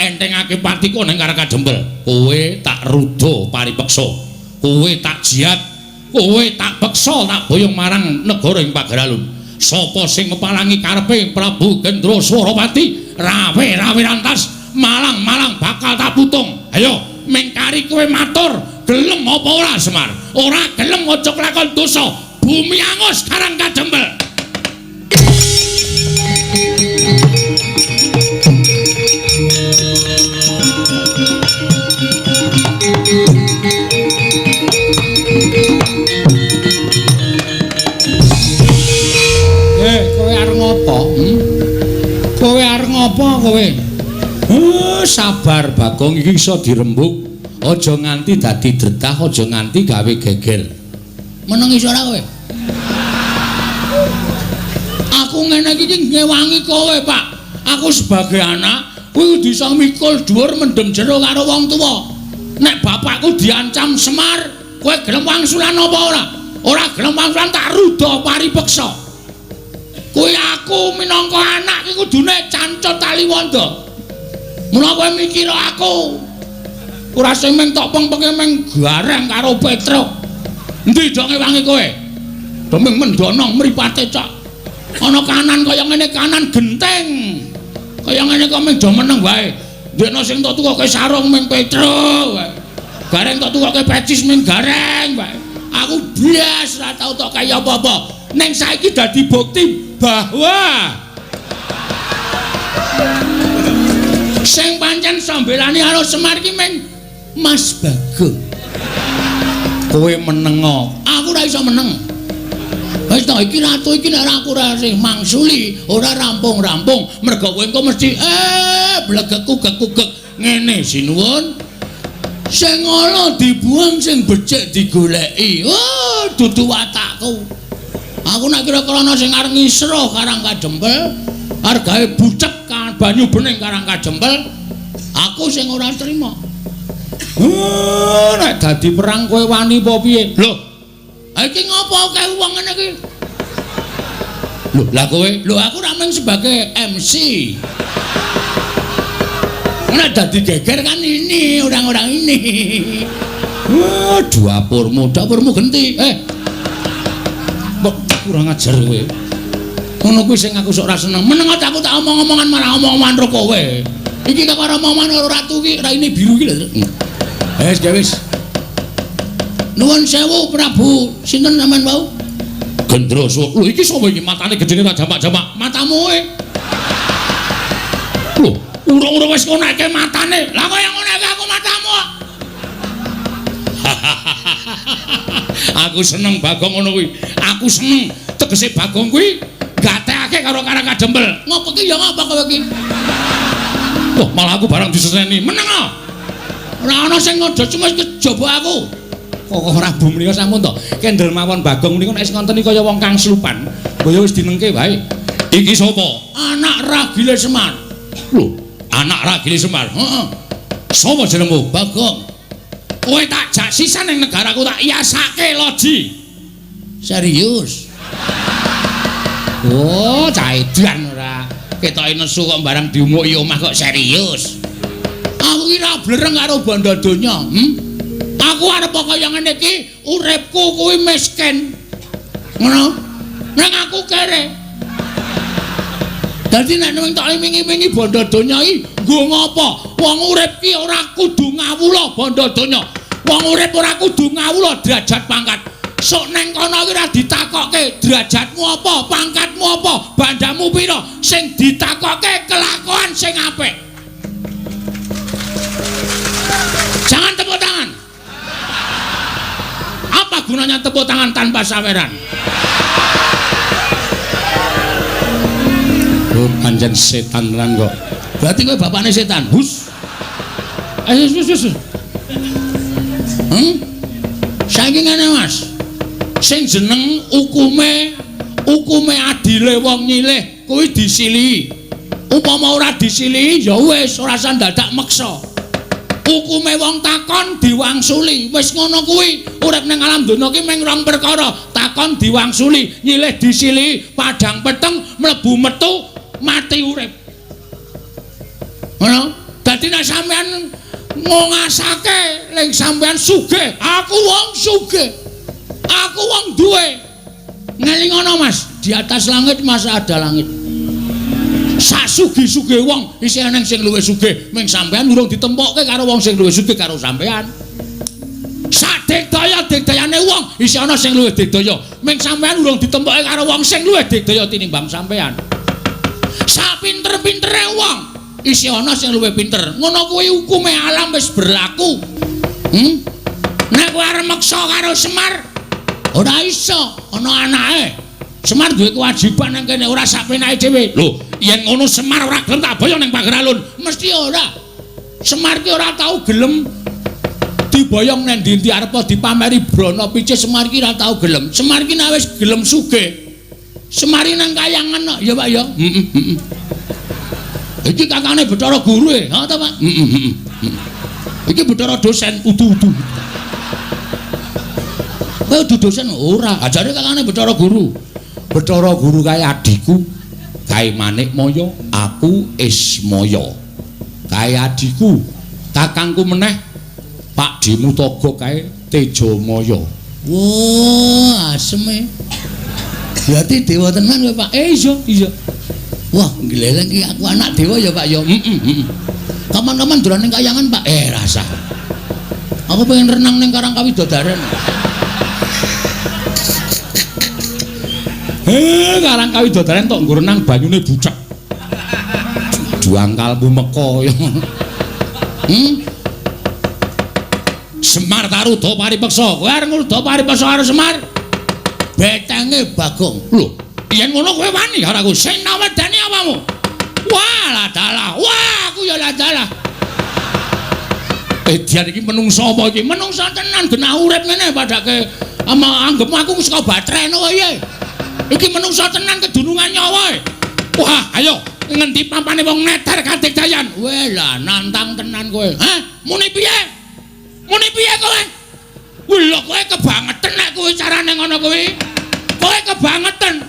entengake patiku ning Karangka Jembel. Kowe tak rudo paripeksa. Kowe tak jiat. Kowe tak beksa tak boyong marang negara ing Pagaralun. Sapa sing mepalangi karepe Prabu Gendra Swarawati, rawe-rawe rantas, malang-malang bakal tak putung. Ayo, mengkari kowe matur, gelem apa ora Semar? Ora gelem aja lakon dosa. Bumi angus Karangka Jembel. Kowe arep ngopo kowe? Sabar Bagong iki iso dirembuk. Aja nganti dadi dretah, aja nganti gawe geger. Meneng iso ora kowe? Aku ngene iki ngewangi kowe, Pak. Aku sebagai anak kuwi kudu iso mikul dhuwur mendem jero karo wong tuwa. Nek bapakku diancam Semar, kowe gelem wangsulan apa ora? Ora gelem wangsulan tak ruda paripeksa. Kuwi aku minangka anak iki kudune cancut tali wanda. Mula kowe mikir aku. Ora sing meng tok pengpenge meng gareng karo Petruk. Endi dong ngewangi kowe? Demeng mendono mripate cok. Ana kanan kaya ngene kanan genteng. Kaya ngene kok meng do meneng wae. Ndekno sing tok tukoke sarung meng Petruk wae. Gareng tok tukoke pecis meng gareng wae. Aku blas ora tau tok kaya apa-apa. Neng saiki dadi bukti bahwa sing pancen sambelani karo Semar ki meng Mas Bagong. Kowe meneng, aku ora iso meneng. Wis to iki ratu iki nek aku ora sing mangsuli, ora rampung-rampung, mergo kowe engko mesti blegek-gugek ngene sinuwun. Sing ngono dibuang sing becik digoleki. Oh, dudu watakku. Aku nek kira-kira ana sing arep ngisruh Karangka Jembel, arep gawe bucek kan banyu bening Karangka Jembel, aku sing ora trima. Nek dadi perang kowe wani apa piye? Lho. Iki ngopo kae wong ngene iki? Lho, lah kowe, lho aku ra mung sebagai MC. Nek dadi geger kan ini orang-orang ini. Dapurmu genti. Kurang ajar kowe. Ngono kuwi sing aku sok ora seneng. Meneng aku tak omong-omongan marang omong-omongan karo kowe. Iki kok karo omongan karo ratu iki raine biru iki lho. Wis. Nuwun sewu Prabu. Sinten sampean wau? Gendra Swarawati. Lho iki sapa iki matane gedene tak jamak-jamak. Matamu e. Lho, urung-urung wis ngoneke matane. Lah kok yang ngoneke aku matamu. Aku seneng Bagong ngono kuwi. Aku seneng tegese Bagong kuwi gatekake karo Karangka Jembel. Ngopo ki ya ngapa kowe iki? Wah, malah aku barang diseseni. Meneng ah. Ora ana sing ngodo cuma kejaba aku. Kok ora bumriya sampun to. Kendel mawon Bagong niku nek ngoten iki kaya wong kang slupan. Kaya wis dinengke wae. Iki sapa? Anak ragile Semar. Lho, anak ragile Semar. Heeh. Sapa jenengmu? Bagong. Kowe tak jak sisan ning negaraku tak iasake loji. Serius? Oh, cah edan ora. Ketoke nesu kok barang diumuki omah kok serius. Aku ki ora blereng karo bondo donya, Aku arep kaya ngene iki, uripku kuwi miskin. Ngono. Nang aku kere. Dadi nek ning tak imingi-imingi bondo donya iki, nggo ngopo? Wong urip ki ora kudu ngawula bondo donya. Wong urip ora kudu ngawula derajat pangkat. Sok neng kono iki ora ditakokke derajatmu apa, pangkatmu apa, bandamu pira, sing ditakokke kelakuan sing apik. Jangan tepuk tangan. Apa gunanya tepuk tangan tanpa saweran? Oh, pancen setan tenan kok. Berarti kowe bapakne setan. Hus. Wis. Saiki ngene Mas. Sing jeneng hukume adile wong nyilih kuwi disilihi. Upama ora disilihi ya wis ora usah dadak meksa. Hukume wong takon diwangsuli. Wis ngono kuwi. Urip ning alam donya ki mung rong perkara. Takon diwangsuli, nyilih disilihi, padang peteng mlebu metu mati urip. Ngono? Dadi nek sampean ngongasake ning sampean sugih, aku wong sugih. Aku wong duwe. Ngelingono Mas, di atas langit masih ada langit. Sak sugih-sugih wong isih ana sing luwih sugih, ming sampean urung ditempokke karo wong sing luwih sugih karo sampean. Sak digdaya-digdayane wong isih ana sing luwih digdaya, ming sampean urung ditempokke karo wong sing luwih digdaya tinimbang sampean. Sak pinter-pintere wong isih ana sing luwih pinter. Ngono kuwi hukume alam wis berlaku. Nek kowe arep meksa karo Semar, ora iso, ana anake. Semar duwe kewajiban nang kene ora sak penake dhewe. Lho, yen ngono Semar ora gelem tak boyong ning pager alun, mesti ora. Semar ki ora tau gelem diboyong nang ndi-ndi arep dipameri brana picih. Semar ki ora tau gelem. Semar ki nek wis gelem sugih, Semar nang kayangan kok, ya Pak ya. Iki kakane Bathara Guru e, ha ta Pak? Iki Bathara dosen udu-udu. Kowe udu dosen ora, ajare kakane Bathara Guru. Bathara Guru kae adikku, kae Manikmaya, aku Ismaya. Kae adikku, kakangku meneh Pak Dimutaga kae Tejamaya. Wah, aseme. Berarti dewa tenan kowe Pak. Iya. Wah, gleleng iki aku anak dewa ya Pak ya. Kapan-kapan dolan ning kayangan Pak. Rasa. Aku pengen renang ning Karang Kawidodaren. Karang Kawidodaren tok nggo renang banyune bucek. Juangkalmu meko ya. Semar Taruda paripeksa. Kowe arep ngruda paripeksa karo Semar. Betenge Bagong. Lho, yen ngono kowe wani karo aku. Sing nawedani apamu? Wah, ladalah. Wah, aku ya ladalah. Dian iki menungsa apa iki? Menungsa tenan genah urip ngene padake anggepmu aku saka batrene wae. Iki menungsa tenan kedunungan nyawa. Wah, ayo ngendi pampane wong neter kadigdayan. Weh lah nantang tenan kowe. Hah? Muni piye? Muni piye kowe? Lho kowe kebangetan nek kowe carane ngono kuwi. Kowe kebangetan.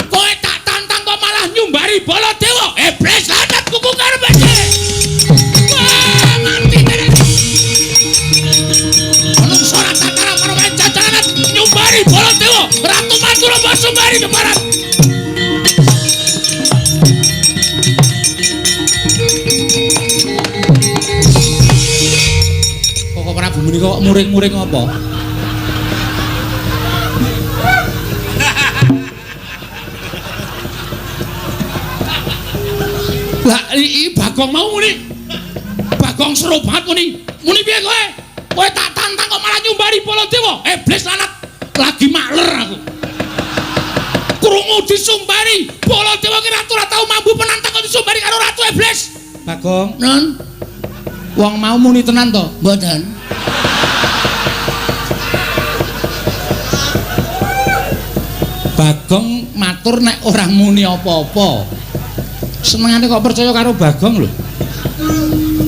Kowe tak tantang kok malah nyumbari Baladewa. Iblis lanat kuku karepane. Wah, mati tenan. Menungsa ora tatara karo jajaran nyumbari Baladewa. Ratu Mandura Basumbari keparat. Kok Prabu menika kok muring-muring apa? Lah iki Bagong mau muni. Bagong seru banget muni. Muni piye kowe? Kowe tak tantang kok malah nyumbari Baladewa. Iblis lanat. Lagi makler aku. Krungu disumbari Baladewa ki ratu ora tau mampu penantang kok disumbari karo ratu iblis. Bagong, non. Wong mau muni tenan to? Mboten. Bagong matur nek ora muni apa-apa. Senengane kok percaya karo Bagong lho.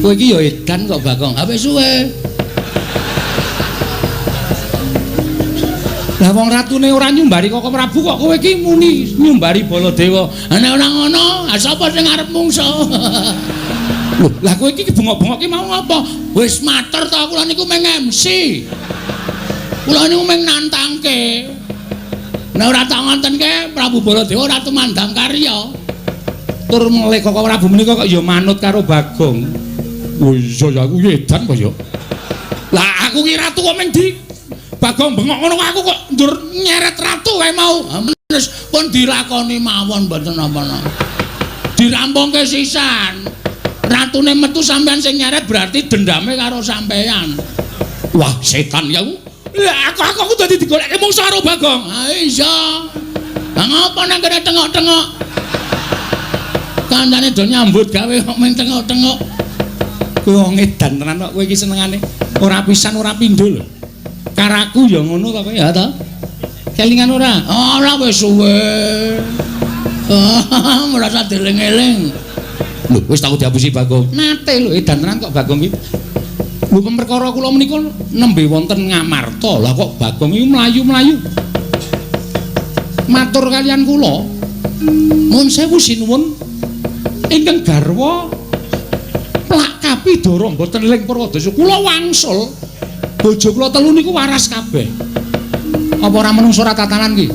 Kowe iki ya edan kok Bagong. Ha wis suwe. Lah wong ratune ora nyumbari kok Prabu kok kowe iki muni nyumbari Baladewa. Nek ora ngono, sapa sing arep mungsa? Lho, lah kowe iki bengok-bengok ki mau apa? Wis matur to kula niku meng MC. Kula niku meng nantangke. Nek ora tak ngontenke Prabu Baladewa ora tumandang karya. Tur meleh kok Prabu menika kok ya manut karo Bagong. Oh iya ya aku edan kok ya. Lah aku ki ratu kok meng di Bagong bengok ngono aku kok ndur nyeret ratu wae mau. Menes pun dilakoni mawon mboten napa-napa. Dirampungke sisan. Ratune metu sampean sing nyeret berarti dendame karo sampean. Wah, setan ya. Lah aku dadi digoleke mungsuh karo Bagong. Ha iya. Lah ngopo nang kene tengok-tengok? Kancane do nyambut gawe kok meng tengok-tengok. Kowe wong edan tenan kok kowe iki senengane. Ora pisan ora pindho lho. Karaku ya ngono to kowe ya to. Kelingan ora? Ora wis suwe. Merasa dieling-eling. Lho wis tau diapusi Bagong. Nate lho edan tenan kok Bagong iki. Lho perkara kula menika nembe wonten Ngamarta. Lah kok Bagong iki mlayu-mlayu. Matur kalian kula. Nuwun sewu sinuwun. Ingkang garwa plak Tapi Dara mboten eling Purwadasa. Kula wangsul bojo kula telu niku waras kabeh. Apa ora menungso ora tatanan ki?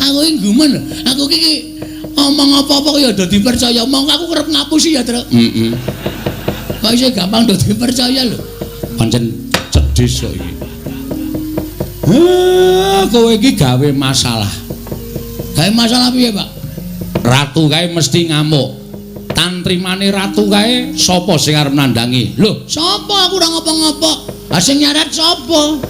Aku iki gumen. Aku iki omong apa-apa ya do dipercaya. Mongko aku kerep ngapusi ya, Tru. Heeh. Kok iso gampang do dipercaya lho. Pancen cedhis kok iki. Kowe iki gawe masalah. Gawe masalah piye, Pak? Ratu kae mesti ngamuk. Tantrimane ratu kae sapa sing arep nandangi? Lho, sapa aku ora ngopo-ngopo? Ha sing nyarat sapa?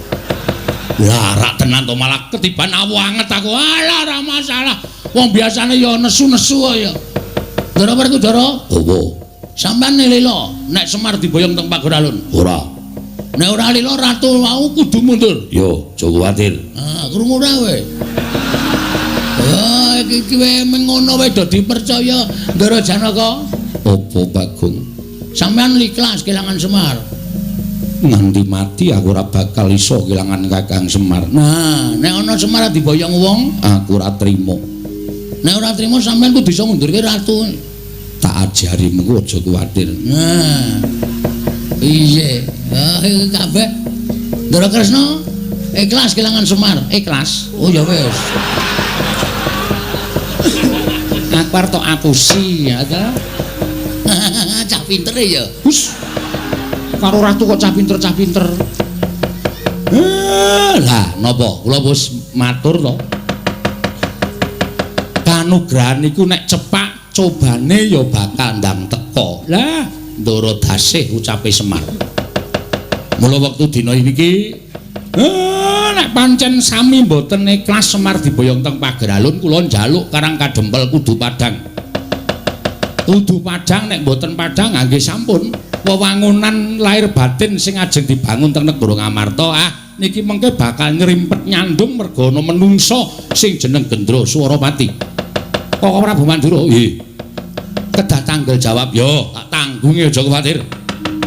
Lah rak tenan to malah ketiban awu anget aku. Alah ora masalah. Wong biasane ya nesu-nesu kok ya. Ndara perku Ndara? Opo? Sampeyan lila nek Semar diboyong teng pagar alun? Ora. Nek ora lila ratu mau kudu mundur. Yo, aja kuwatir. Ah, krungu ora kowe? Oh, iki kowe mengono wae do dipercaya Ndara Janaka. Opo Bagong? Sampeyan ikhlas kelangan Semar. Nganti mati aku ora bakal iso kelangan Kakang Semar. Nah, nek ana Semar diboyong wong, aku ora trimo. Nek ora trimo sampeyan kudu iso ngundurke ratu. Tak ajari mengko aja kuwatir. Nah. Iya. Ah, iki kabeh. Ndara Kresna ikhlas kelangan Semar. Ikhlas. Oh ya wis. Aku arep tok apusi ya ta. Cah pinter ya. Hus. Karo ratu kok cah pinter. Lah napa kula wis matur to. Kanugrahan iku nek cepak cobane ya bakal ndang teka. Lah Ndara Dasih ucape Semar. Mula wektu dina iki nek pancen sami mboten ikhlas Semar diboyong teng pagar alun kula njaluk Karang Kadempel kudu padhang. Kudu padhang nek mboten padhang nggih sampun. Wewangunan lahir batin sing ajeng dibangun teng negara Ngamarta niki mengke bakal ngrimpet nyandung merga ana menungsa sing jeneng Gendra Swaropati. Kok Prabu Mandura? Nggih. Kedah tanggel jawab yo, tak tanggunge aja kuwatir.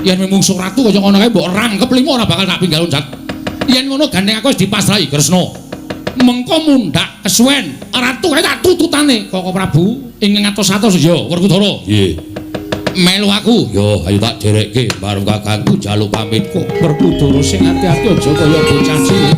Yen mungsuh ratu kaya ngono kae mbok rangkep limo ora bakal tak pinggal loncat. Yen ngono gandeng aku wis dipasrahi Kresna. Mengko mundhak kesuwen ratu kae tak tututane. Kok Prabu ing ngatos-atos yo Werkudara. Nggih. Melu aku yo ayo tak derekke bareng kakangku jaluk pamitku Werkudara sing ati-ati aja kaya bocah cilik.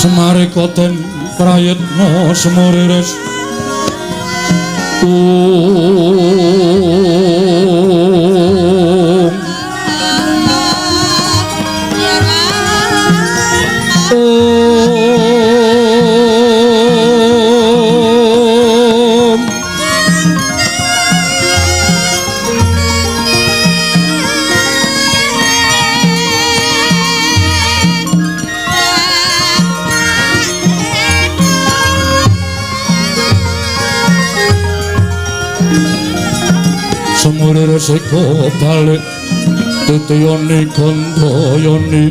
Semare koten prayetna semuriris semurire seko balik teteyoni gandayani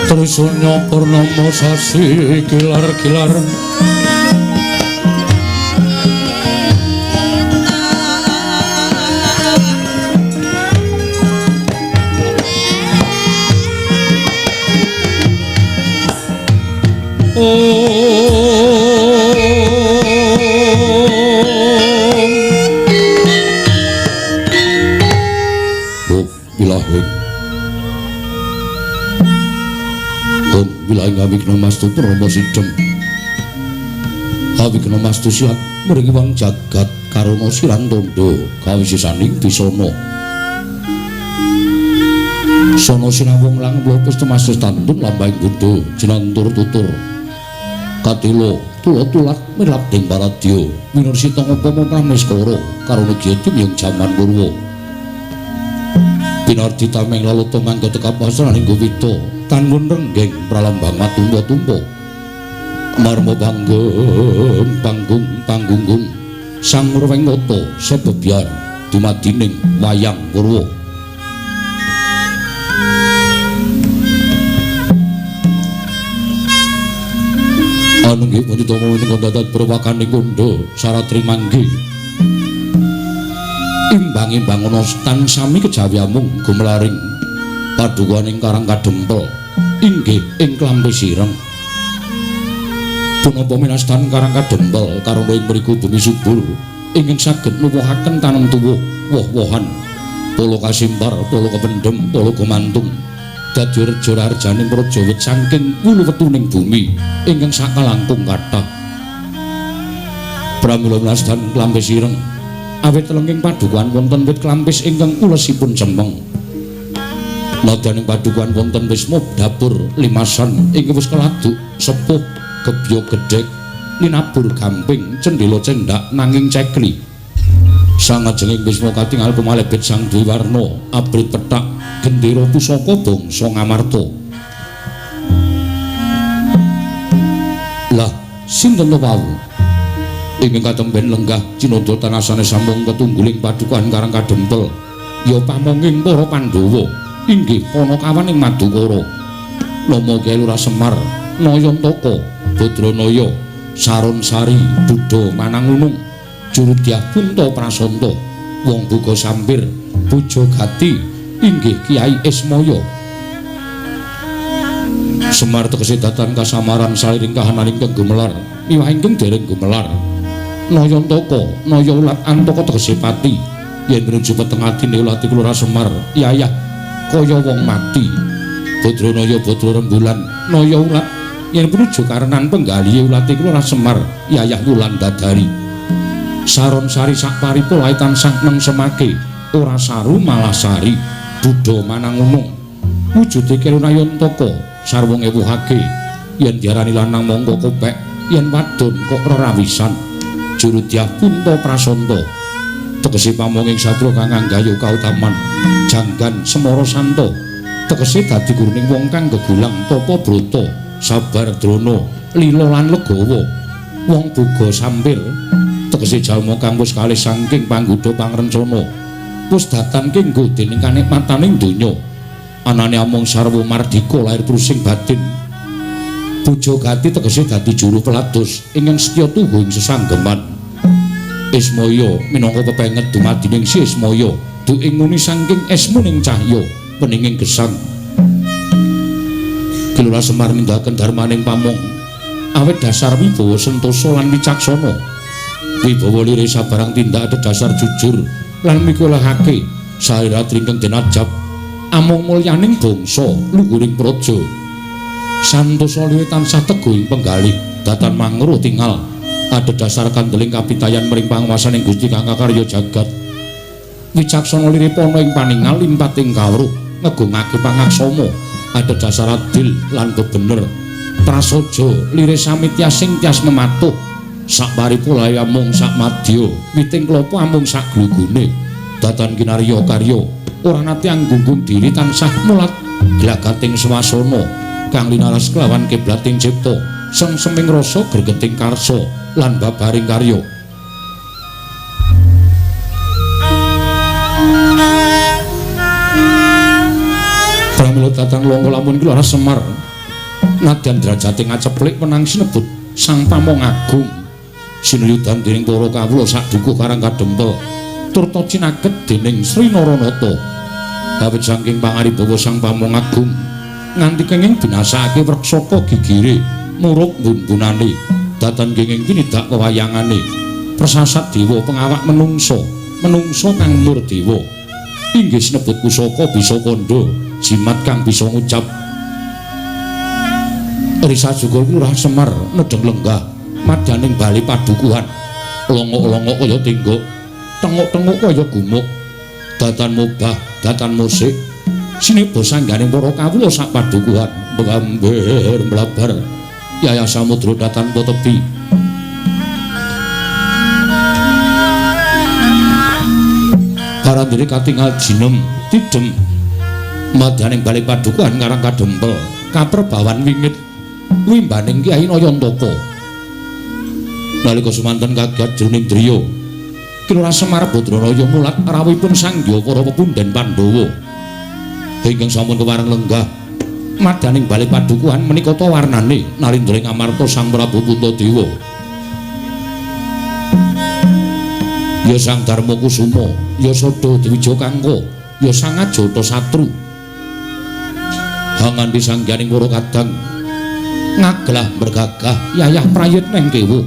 Trisanya purnama sasi kilar-kilar Awikna mastu Rama Sidhem Awikna mastu siap mriki wong jagat karana siran tondo kawisisaning disana sono sinawung lang lopes temasih tandun lambang Buddha jinantur tutur katilo tulat milap ding paradya minursita ngupama prameskara karana gyati yang jaman purwa pinardi tameng lalata mangga teka pasraning Gowida tangun renggeng pralambang matumpa-tumpa marma panggung sang Rwengata sebebyar dumadining wayang purwa anunggih wanita menika dadat perwakaning kandha saratri manggi imbang-imbang ana tan sami kejawi amung gumelaring padukaning Karang Kadempel inggih ing Klampis Ireng punapa minastan Karang Kadempel karana ing mriku bumi subur ingkang saged nuwuhaken tanem tuwuh woh-wohan polo kasimpar polo kependhem polo gumantung dadi reja arjaning praja wit saking wuluwetuning bumi ingkang sakalangkung kathah pramila minastan Klampis Ireng awit lengking padukan wonten wit klampis ingkang ulesipun cemeng nadaning padukan wonten wisma dapur limasan ingkang wis keladuk sepuh gebya gedhek linabur gamping cendhela cendak nanging cekli sangajenging wisma katingal pumalebet sang Dwiwarna abrit pethak gendera pusaka bangsa Ngamarta lah sinten to wau ingkang katemben lenggah cinodha tanasane sambung ketungguling padukan Karang Kadempel ya pamonging para Pandhawa inggih Panakawan ing Madukara nama Kyai Lurah Semar Nayantaka Badranaya Saronsari Duda Manangunung Jurudyah Punta Prasanta Wong Buka Sampir Pujagati inggih Kyai Ismaya Semar tegese datan kasamaran saliring kahanan ingkang gumelar miwah ingkang dereng gumelar Nayantaka Naya Ulat Antaka tegese pati yen menuju petengati ulat iku Lurah Semar yayah kaya wong mati Badranaya Badra Rembulan Naya Ulat yen menuju karenan penggalihe ulat iku Lurah Semar yayah Wulan Dadari Saronsari sakparipolahe tansah nengsemake ora saru malah sari Duda Manangunung wujude Kyai Nayantaka sarwa ngewuhake yen diarani lanang mongko kopek yen wadon kok rerawisan Jurudyah Punta Prasanta tegese pamonging satru kang anggayo kautaman janggan Semara Santa tegese dadi guruning wong kang gegulang tapa brata sabar drana lila lan legawa wong Buga Sampir tegese jalma kang wis kalih saking panggoda pangrencana wis datan kenggo dening kanikmataning donya. Anane amung sarwa mardika lair prusing batin. Bojo gati tegese dadi juru pelados ingkang setya tuhu ing sesanggeman. Ismaya minangka pepenget dumadining si Ismaya, duing muni saking esmuning cahya peninging gesang. Kilura Semar nindakaken darmaning pamong awet dasar wibawa sentosa lan wicaksana. Wibawa lire sabarang tindak adhedhasar jujur lan mikulahake saira tringkeng denajab amung mulyaning bangsa luhuring praja. Santosa lire tansah teguh ing penggalih datan mangruh tingal adhedhasar kandeling kapitayan mring panguwasaning Gusti kang kakarya jagat. Wicaksana lire pana ing paningal limpating kawruh ngegungake pangaksama adhedhasar adil lan bebener. Prasaja lire sami tiasing tias mematuh sak paripulahe amung sak madya witing klapa amung sak glugune datan kinarya karya ora nate anggunggung diri tansah mulat glagating swasana kang linaras kelawan kiblating cipta semseming rasa gregeting karsa lan babaring karya. Pramila datang longgo lamun Kilora Semar nadyan derajate ngaceplik menang sinebut sang pamong agung sinuyudan dening para kawula sadukuh karang kadempel turta cinaket dening Sri Naranata awit saking pangaribawa sang pamong agung nganti kenging binasake wreksaka gigire muruk mbun-bunane datan kenging tinidak kewayangane persasat dewa pengawak menungso kang nur dewa inggih sinebut pusaka bisa kandha jimat kang bisa ngucap. Risa Jugul Kilurah Semar nedeng lenggah madaning bali padukuhan longo-longo kaya tingguk tenguk-tenguk kaya gumuk datan mubah datan musik sineba sangganing para kawula sak padukuhan mbamber mlabar yaya samudra datan tepi parandene katingal jinem tidem madaning bali padukuhan ngarang kadempel kaperbawan wingit wimbaning Kyai Nayantaka. Nalika semanten kagat jroning driya Kilora Semar Badranaya mulat rawuhipun sanggya para pepundhen Pandhawa ingkang sampun kewareng lenggah madaning bali padukuhan menika ta warnane narindring amarta Sang Prabu Puntadewa. Ya Sang Darma Kusuma, ya Sada Dwija Kangka, ya Sang Ajata Satru. Hangandi sangganing para kadang ngaglah bergagah yayah prayitneng kewu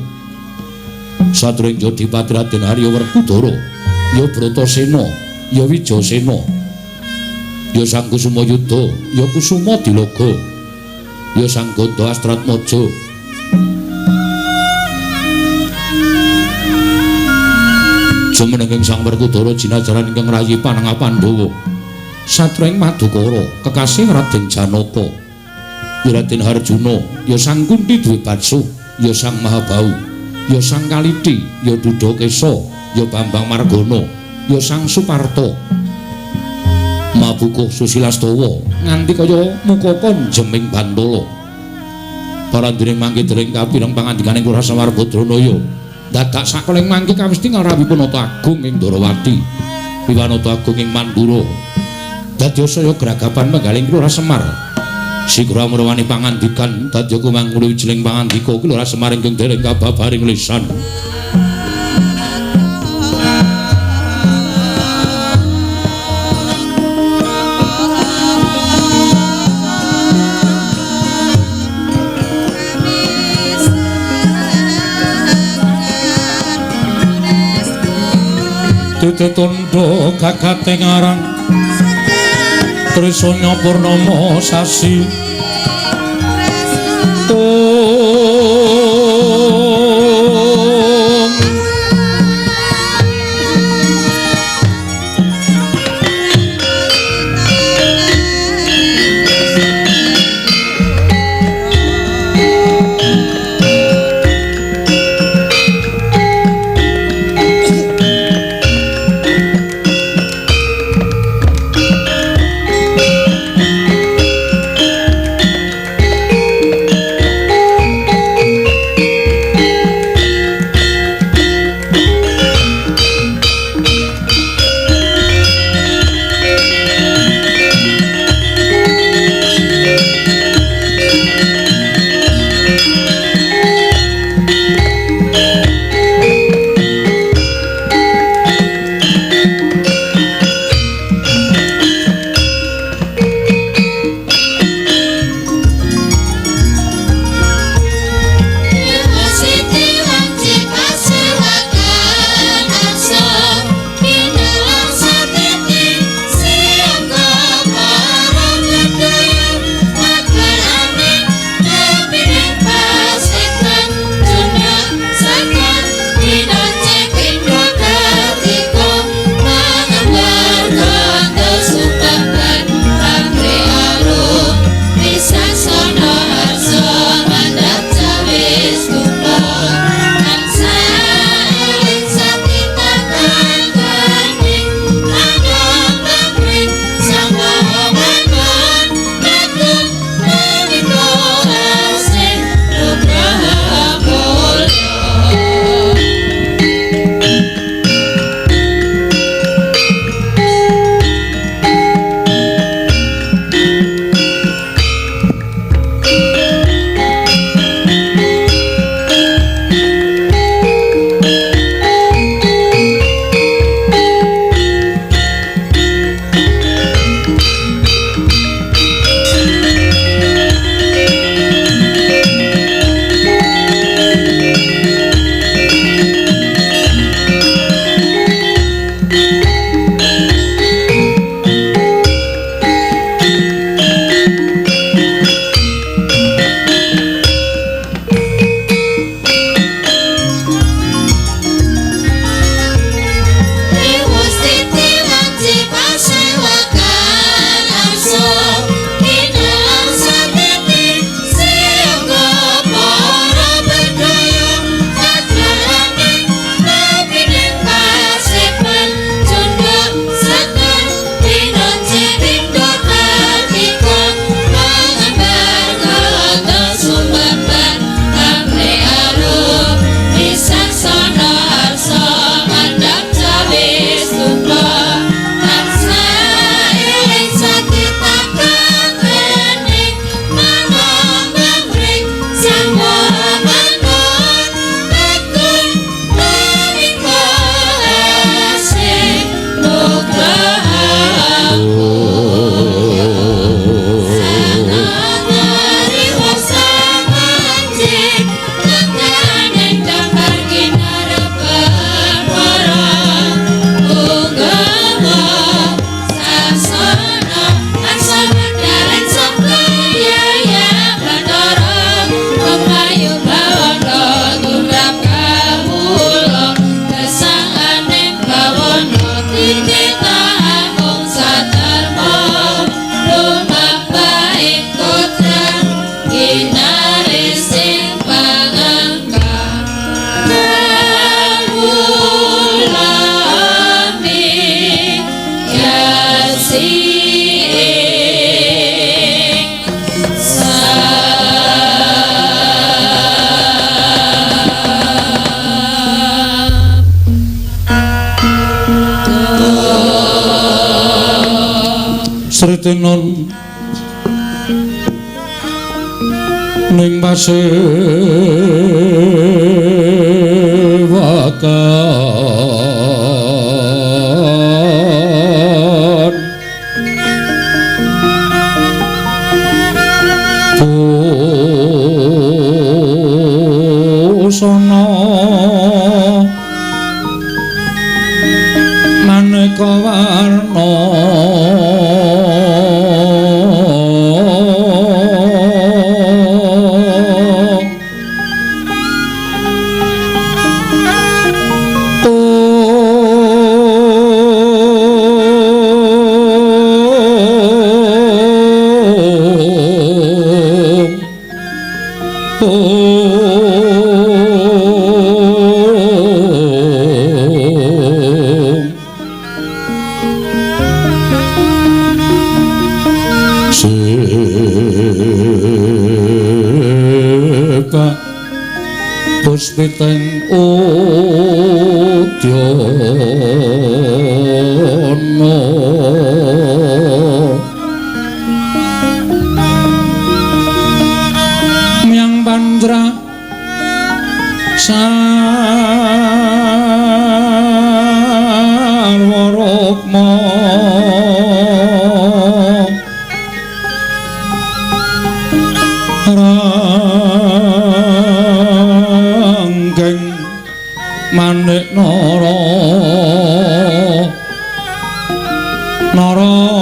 satring Jodipati Raden Harya Werkudara ya Bratasena ya Wijasena ya Sang Kusuma Yudha ya Kusuma Dilaga ya Sang Ganda Astratmaja jumenenging Sang Werkudara jinajaran ingkang rayi panangah Pandhawa satring Madukara kekasih Raden Janaka ya Raden Harjuna, ya Sang Kunti Dwipatsu, ya Sang Mahabau, ya Sang Kaliti, ya Dudakesa, ya Bambang Margana, ya Sang Suparta. Mabukuh Susilastawa nganti kaya mukakon jeming Bantala. Parandene mangke dereng kapireng pangandikaning Kilora Semar Badranaya. Dadak sakeleng mangke kawestingal rawuhipun agung ing Darawati, Wiwanata agung ing Mandura. Dadi saya gragapan menggaling Kilora Semar. Sikra mrawani pangandikan dadi kumangkuli wijiling pangandika Kilora Semar ingkang dereng kababaring lisan. Titetondo gagating arang Trisanya Purnama sasi Sritenon ning pasewakan busana maneka warna puspiteng udyana myang pandra sarwarukma manik nara narawata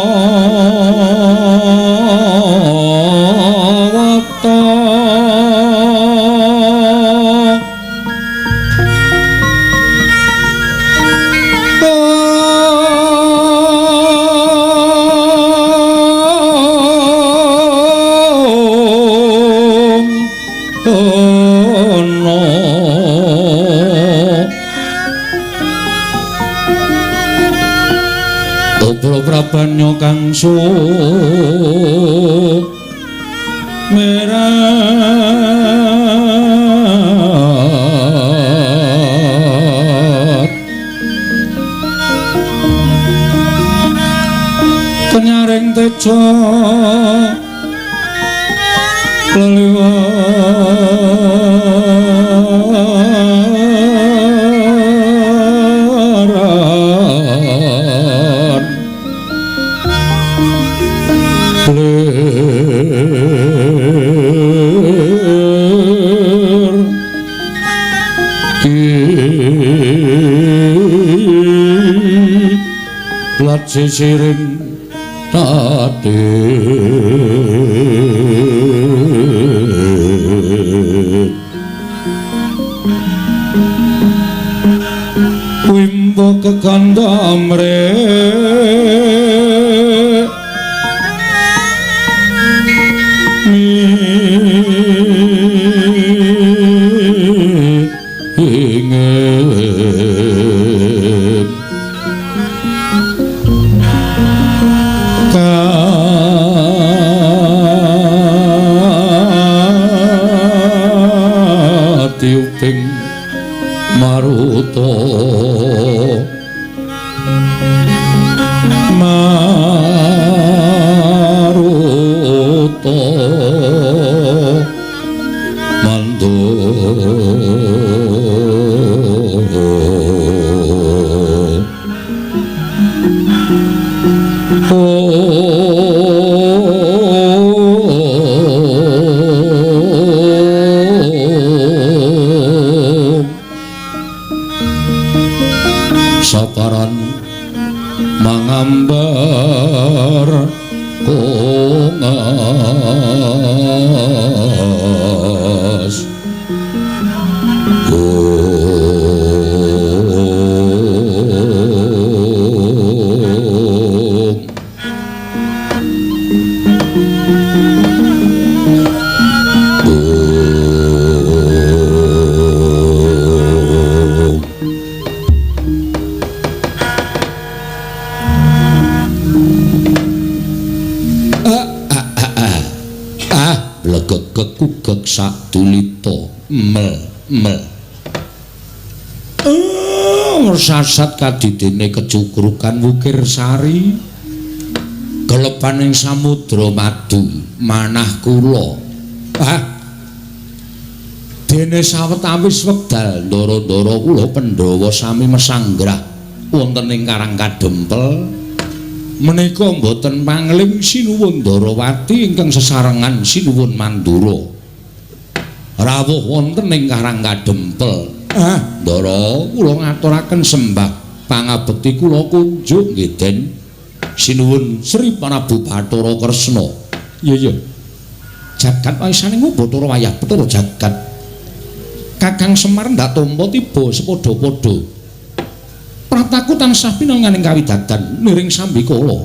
Prabanyo kang sumerat penyaring tejo sisiring tadi wimbo kekandamre tiuping maruta saparan mangambar kongas mel. Sasat kadidene kecukrukan wukir sari. Gelepaning samudra madu manah kula. Dene sawetawis wekdal ndara-ndara kula Pandhawa sami mesanggrah wonten ing Karang Kadempel. Menika boten pangling sinuwun Ndarawati ingkang sesarengan sinuwun Mandura. Rawuh wonten ing Karang Kadempel. Ndara kula ngaturaken sembah pangabekti kula kunjuk nggih Den. Sinuwun Sri Prabu Bathara Kresna. Iya. Jagat waisane Bathara wayah Bathara jagat. Kakang Semar ndak tampa tiba sepadha-padha. Prataku tansah pinanganing kawidadan miring sambikala.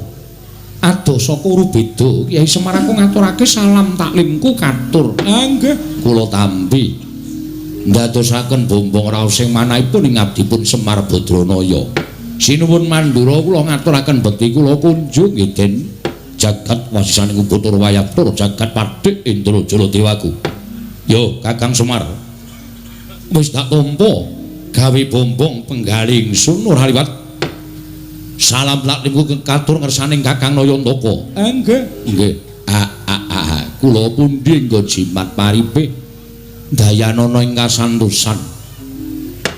Adoh saka Rubeda, Kyai Semar aku ngaturake salam taklimku katur. Nggih, kula tampi. Ndadosaken bombong raos sing manahipun ing abdipun Semar Badranaya. Sinuwun Mandura kula ngaturaken bekti kula kunjuk nggih Den. Jagat wasisaning Bathara wayah Bathara jagat Padhik Indrajala Dewaku. Yo, Kakang Semar. Wis tak tampa gawe bombong penggali ingsun ora liwat. Salam laklimku katur ngersaning Kakang Nayantaka. Nggih. Kula pundi nggo jimat paripe dayanana ing kasantosan.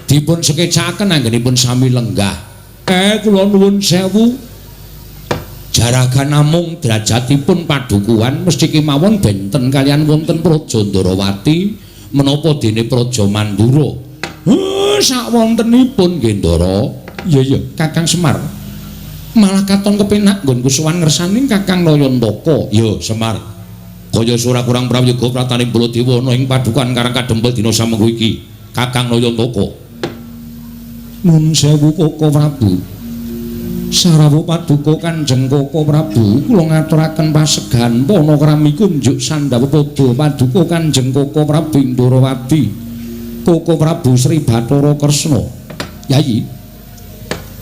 Dipun sekecakaken anggenipun sami lenggah. Kula nuwun sewu. Jaragan namung derajatipun padukuhan mesti kemawon benten kalian wonten Praja Ndarawati menapa dene Praja Mandura. Sak wontenipun nggih Ndara. Iya, Kakang Semar. Malah katon kepenak nggonku sowan ngersaning Kakang Nayantaka. Ya, Semar. Kaya sura kurang prayoga prataning Baladewa ana ing padukan Karang Kadempel dina samengko iki. Kakang Nayantaka. Nun sewu Koko Prabu. Sarawuh paduka Kanjeng Koko Prabu kula ngaturaken pasegan panakrami kunjuk sandhawa padha paduka Kanjeng Koko Prabu Ndarawati. Koko Prabu Sri Bathara Kresna. Yayi.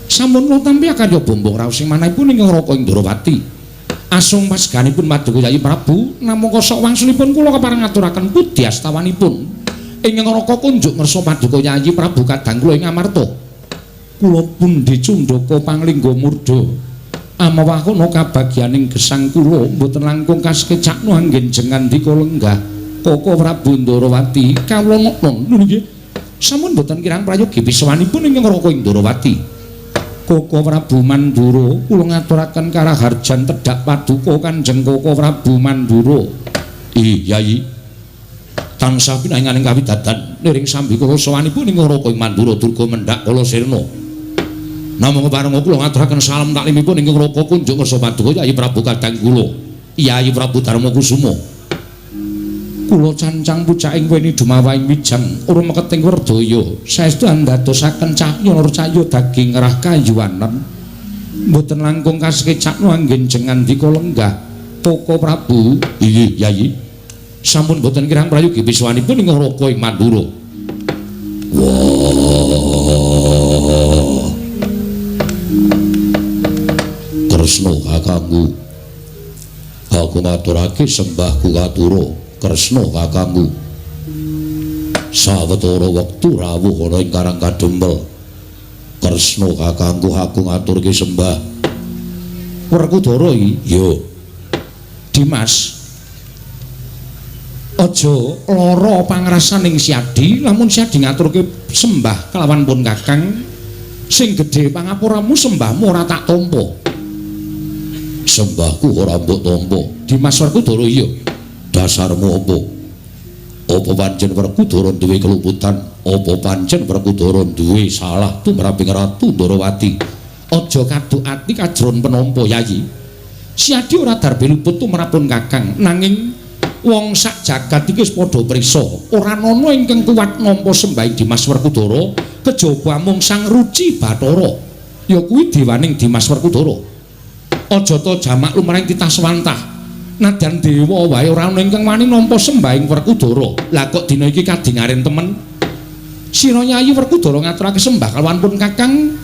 Sampun kula tampi karya bombong raos sing manahipun ing Raka Ndarawati. Asung paseganipun paduka Yayi Prabu namung kosok wangsulipun kula kepareng ngaturaken pudhi astawanipun ing Raka kunjuk ngersa paduka Yayi Prabu kadang kula ing Amarta. Kula pundi Cundaka Panglingga Murda. Amawah ana kabagyaning gesang kula mboten langkung kasekecakno anggen jengandika lenggah. Koko Prabu Ndarawati kawula ngoknon nggih. Sampun mboten kirang prayogi pisawanipun ing Raka Ndarawati. Koko Prabu Mandura kula ngaturaken karaharjan tedhak paduka Kanjeng Koko Prabu Mandura. Yayi. Tansah pinanganing kawidadan niring sambikala sawanipun ing Raka Mandura durga mendhak kala sirna. Namung kepareng kula ngaturaken salam taklimipun ing Raka kunjuk ngersa paduka Yayi Prabu kadang kula. Yayi Prabu Darmakusuma. Kula cancang pucaking weni dumawahing wijang urung meketing werdaya saestu andadosaken cahya cahya daging rah kayuwanen mboten langkung kasekecakno anggen jengandika lenggah. Koko Prabu. Inggih Yayi. Sampun mboten kirang prayogi pisawanipun ing Raka ing Mandura. Kresna kakangku. Aku ngaturake sembahku katura Kresna kakangku. Sawetara wektu rawuh ana ing Karang Kadempel. Kresna kakangku aku ngaturke sembah. Werkudara iki, yo. Dimas. Aja lara pangrasaning Siadi, lamun Siadi ngaturke sembah kelawan pun Kakang sing gedhe pangapuramu sembahmu ora tak tampa. Sembahku ora mbok tampa. Dimas Werkudara iya. Dasarmu apa? Apa pancen Werkudara duwe kelumputan? Apa pancen Werkudara duwe salah tumraping Ratu Ndarawati? Aja kaduk ati kajron penampa Yayi. Siadi ora darbe luput tumrapun Kakang, nanging wong sak jagat iki wis padha prisa, ora ana ingkang kuwat nampa sembahing Dimas Werkudara kejaba mung Sang Ruci Bathara. Ya kuwi dewaning Dimas Werkudara. Aja ta jamak lumrahing titah swantah. Nadyan dewa wae ora ana ingkang wani nampa sembahing Werkudara. Lah kok dina iki kadingaren temen. Sira Yayi Werkudara ngaturake sembah kalawan pun Kakang.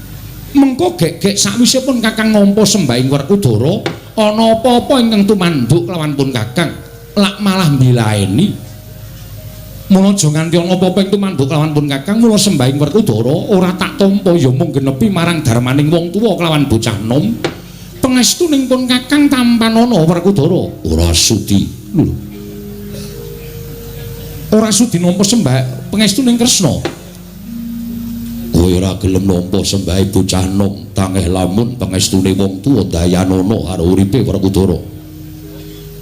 Mengko gek-gek sakwise pun Kakang nampa sembahing Werkudara, ana apa-apa ingkang tumanduk kalawan pun Kakang. Lak malah mbilaeni. Mula aja nganti ana apa-apa ing tumanduk kelawan pun Kakang, mula sembahing Werkudara ora tak tampa ya mung genepi marang darmaning wong tuwa kelawan bocah nom. Pangestuning pun Kakang tampanana Werkudara. Ora sudi. Lho. Ora sudi nampa sembah pangestuning Kresna. Kowe ora gelem nampa sembahe bocah nom, tangeh lamun pangestune wong tuwa dayanana karo uripe Werkudara.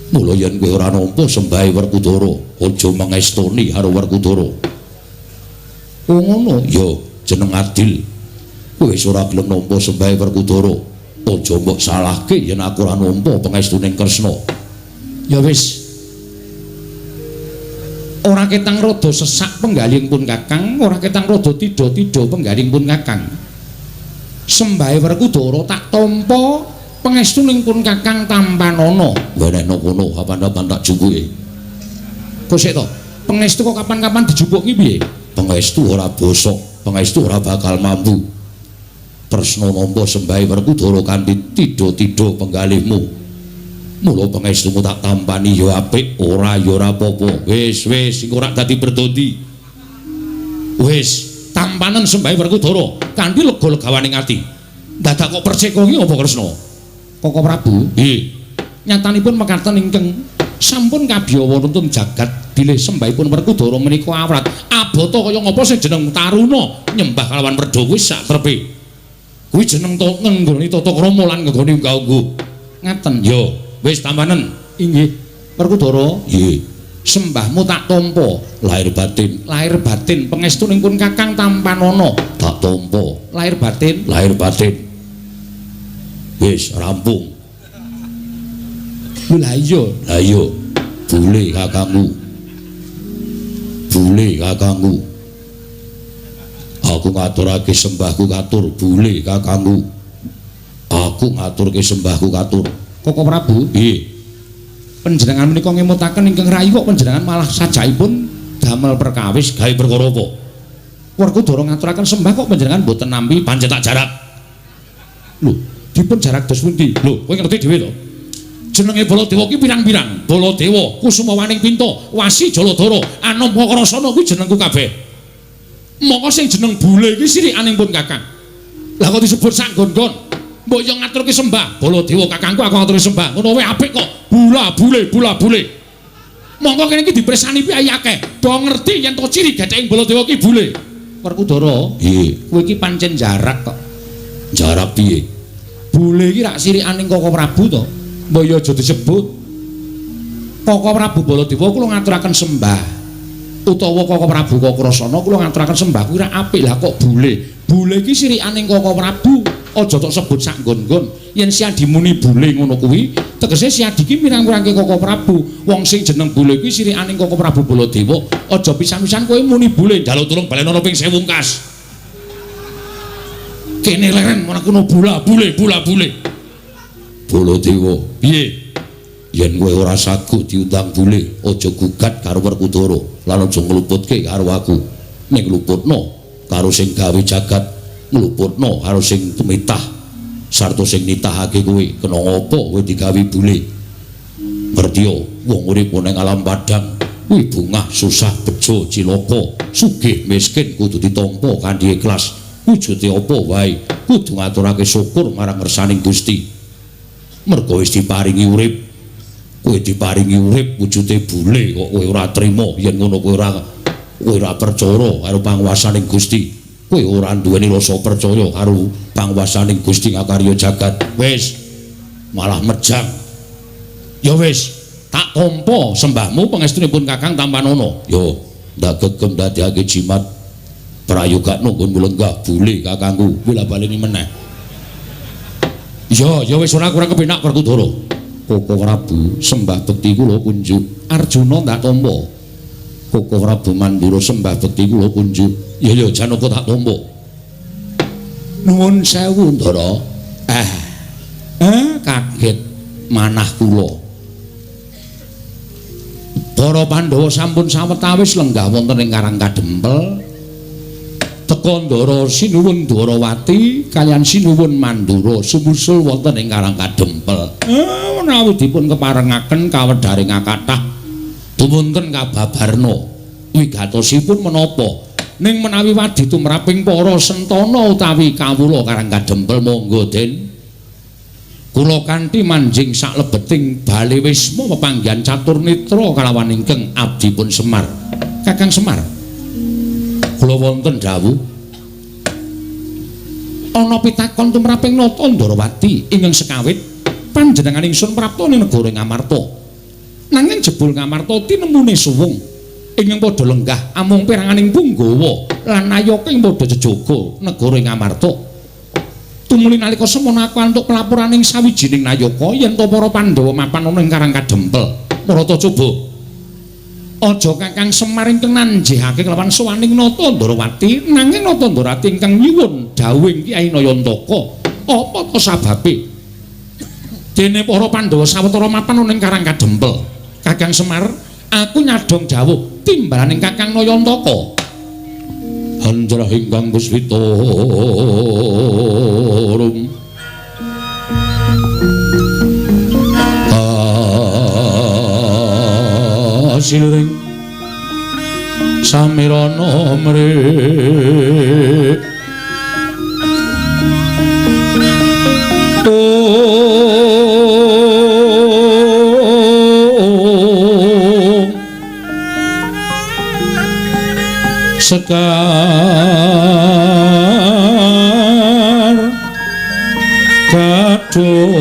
Mula yen kowe ora nampa sembahe Werkudara, aja mangestoni karo Werkudara. Oh ngono, ya jeneng adil. Kowe wis ora gelem nampa sembahe Werkudara, aja mbok salahke yen aku ora nampa pangestuning Kresna. Ya wis. Ora ketang rada sesak penggaling pun Kakang, ora ketang rada tida-tida penggaling pun Kakang. Sembahe Werkudara tak tampa pangestuning pun Kakang tampanana. Wenehna kono kapan-kapan tak jupuke. Kok sik to? Pangestu kok kapan-kapan dijupuk ki piye? Pangestu ora bosok, pangestu ora bakal mampu. Tresna nampa sembahe Werkudara kanthi tida-tida penggalihmu. Mula pangestumu tak tampani ya apik, ora ya ora apa-apa. Wis iku ora dadi berdondi. Wis tampanen sembahe Werkudara kanthi lega-legawaning ati. Dadak kok percaya ki apa Kresna? Koko Prabu, nggih. Nyatanipun mekaten ingkang sampun kabiyawa nuntun jagat bilih sembahipun Werkudara menika awrat. Abata kaya ngapa sing jeneng Taruna nyembah kalawan werda kuwi sak trepe. Kuwi jeneng to ngenggoni tata krama lan ngenggoni unggah-ungguh. Ngaten. Ya, wis tampanen. Inggih. Werkudara, nggih. Sembahmu tak tampa lahir batin pangestuning pun Kakang tampanana tak tampa lahir batin wis rampung. Lha iya bule kakangku aku ngaturake sembahku katur bule kakangku aku ngaturke sembahku katur. Koko Prabu, nggih. Panjenengan menika ngemutaken ingkang rayi kok panjenengan malah sajaipun damel perkawis gawe perkara apa? Werkudara ngaturaken sembah kok panjenengan mboten nampi pancen tak jarak. Lho, dipun jarak dos pundi? Lho, kowe ngerti dhewe to? Jenenge Baladewa ki pirang-pirang. Baladewa, Kusumawaning Pinta, Wasi Jaladara, Anampa Krasana kuwi jenengku kabeh. Moko sing jeneng Bule iki sirikaning pun Kakang. Lah kok disebut sak nggon-nggon. Mbok yo ngaturke sembah, Baladewa kakangku aku ngaturke sembah. Ngono wae apik kok. Bula bule. Monggo kene iki dipresani piye akeh. Do ngerti yen to ciri gatheke Baladewa ki bule. Werkudara, nggih. Kowe iki pancen jarak kok. Jarak piye? Bule iki rak sirikaning Koko Prabu to. Mbok yo aja disebut. Koko Prabu Baladewa kula ngaturaken sembah. Utawa Koko Prabu Kakrasana kula ngaturaken sembah kuwi rak apik. Lah kok bule? Bule iki sirikaning Koko Prabu. Aja tok sebut sak nggon-nggon. Yen Siadi muni bule ngono kuwi, tegese Siadi ki mirang-mirangke Koko Prabu. Wong sing jeneng bule kuwi sirikaning Koko Prabu Baladewa. Aja pisan-pisan kowe muni bule, njaluk tulung balenono ping 1000 kas. Kene leren ana kono bule. Baladewa, piye? Yen kowe ora sagu diundang bule, aja gugat karo Werkudara, lan aja ngluputke karo aku. Ning ngluputno karo sing gawe jagat, ngluputno karo sing tumitah sarta sing nitahake kowe kena ngapa kowe digawe bule. Ngertiya wong urip ning alam padang kuwi bungah susah bejo cilaka sugih miskin kudu ditampa kanthi ikhlas. Wujude apa wae kudu ngaturake syukur marang ngersaning Gusti. Mergo wis diparingi urip, kowe diparingi urip wujude bule kok kowe ora trima yen ngono kowe ora percaya karo panguwasaning Gusti. Kowe ora duweni rasa percaya karo panguwasaning Gusti ngakarya jagat. Wis malah mejang. Ya wis, tak tampa sembahmu pangestunipun Kakang tampanana. Yo, ndak gegem dadekake jimat prayogakno nggon mulenggah bule kakangku. Kuwi lha baleni meneh. Ya wis ora kurang kepenak Werkudara. Koko Prabu sembah bekti kula kunjuk. Arjuna tak tampa. Koko Prabu Mandura sembah bekti kula kunjuk. Ya Janaka tak tampa. Nuwun sewu Ndara. Kaget manah kula. Para Pandhawa sampun sawetawis lenggah wonten ing Karang Kadempel. Teka Ndara sinuwun Dwarawati kaliyan sinuwun Mandura sumusul wonten ing Karang Kadempel. Menawi dipun keparengaken kawedharing kathah dumunten kababarna wigatosipun menapa ning menawi wadi tumraping para sentana utawi kawula karang kadempel monggo Den kula kanthi manjing saklebeting bale wisma pepanggihan catur nitra kalawan ingkang abdipun Semar Kakang Semar kula wonten dawuh ana pitakon tumraping Nata Ndarawati ingkang sekawit panjenengan ingsun prapta ning negara Ngamarta nanging jebul Ngamarta tinemune suwung ingkang padha lenggah amung peranganing Punggawa lan Nayaka ing padha jejaga negara Ngamarta tumuli nalika semana aku antuk pelaporan ing sawijining Nayaka yen to para Pandhawa mapan ana ing Karang Kadempel Marata coba aja Kakang Semar ingkang nanjihake kelawan sowaning Nata Ndarawati nanging Nata Ndarawati ingkang nyuwun dawuh Kyai Nayantaka apa to sababe dene para Pandhawa sawetara mapan ana ing Karang Kadempel Kakang Semar aku nyadong dawuh timbalaning Kakang Nayantaka Anjrah ingkang Puspita rum asiring samirana mrih sekar kadung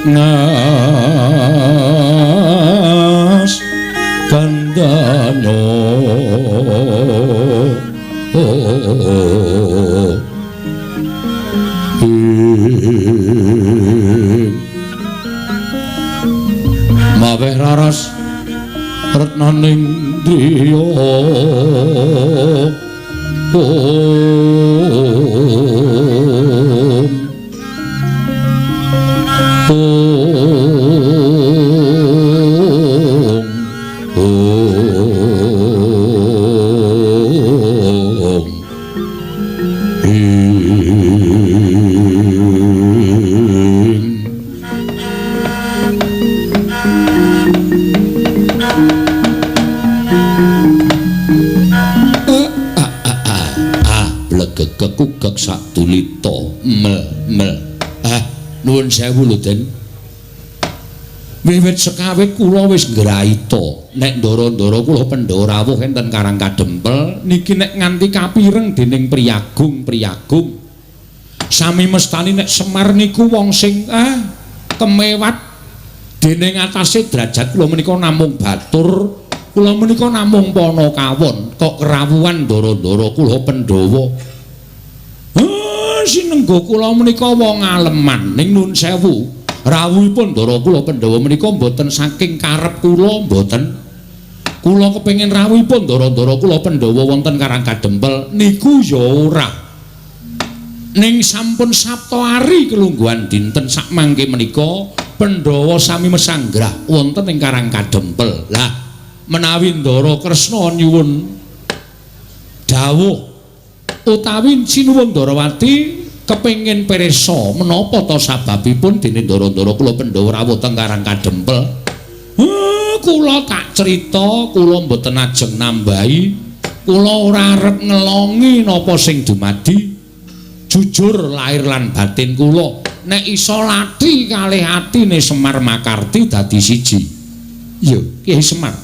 ngas kandanya maweh raras retnaning driya kekugek satulita mel nuwun sewu lho Den wiwit sekawit kula wis nggraita nek ndara-ndara kula Pandhawa rawuh enten Karang Kadempel niki nek nganti kapireng dening priyagung sami mestani nek Semar niku wong sing kemewat dening atase derajat kula menika namung batur kula menika namung Panakawon kok kerawuhan ndara-ndara kula Pandhawa sinengga kula menika wong aleman ning nuwun sewu rawuhipun ndara kula Pandhawa menika mboten saking karep kula mboten kula kepengin rawuhipun ndara-ndara kula Pandhawa wonten Karang Kadempel niku ya ora ning sampun Sabtu ari kelungguhan dinten sak mangke menika Pandhawa sami mesanggrah wonten ing Karang Kadempel lah menawi ndara Kresna nyuwun dawuh utawi sinuwun Ndarawati kepengin pirsa menapa ta sababipun dene ndara-ndara kula Pandhawa rawuh teng Karang Kadempel kula tak crita kula mboten ajeng nambahi kula ora arep ngelongi napa sing dumadi jujur lahir lan batin kula nek iso lati kalih atine Semar Makarti dadi siji yo Kyai Semar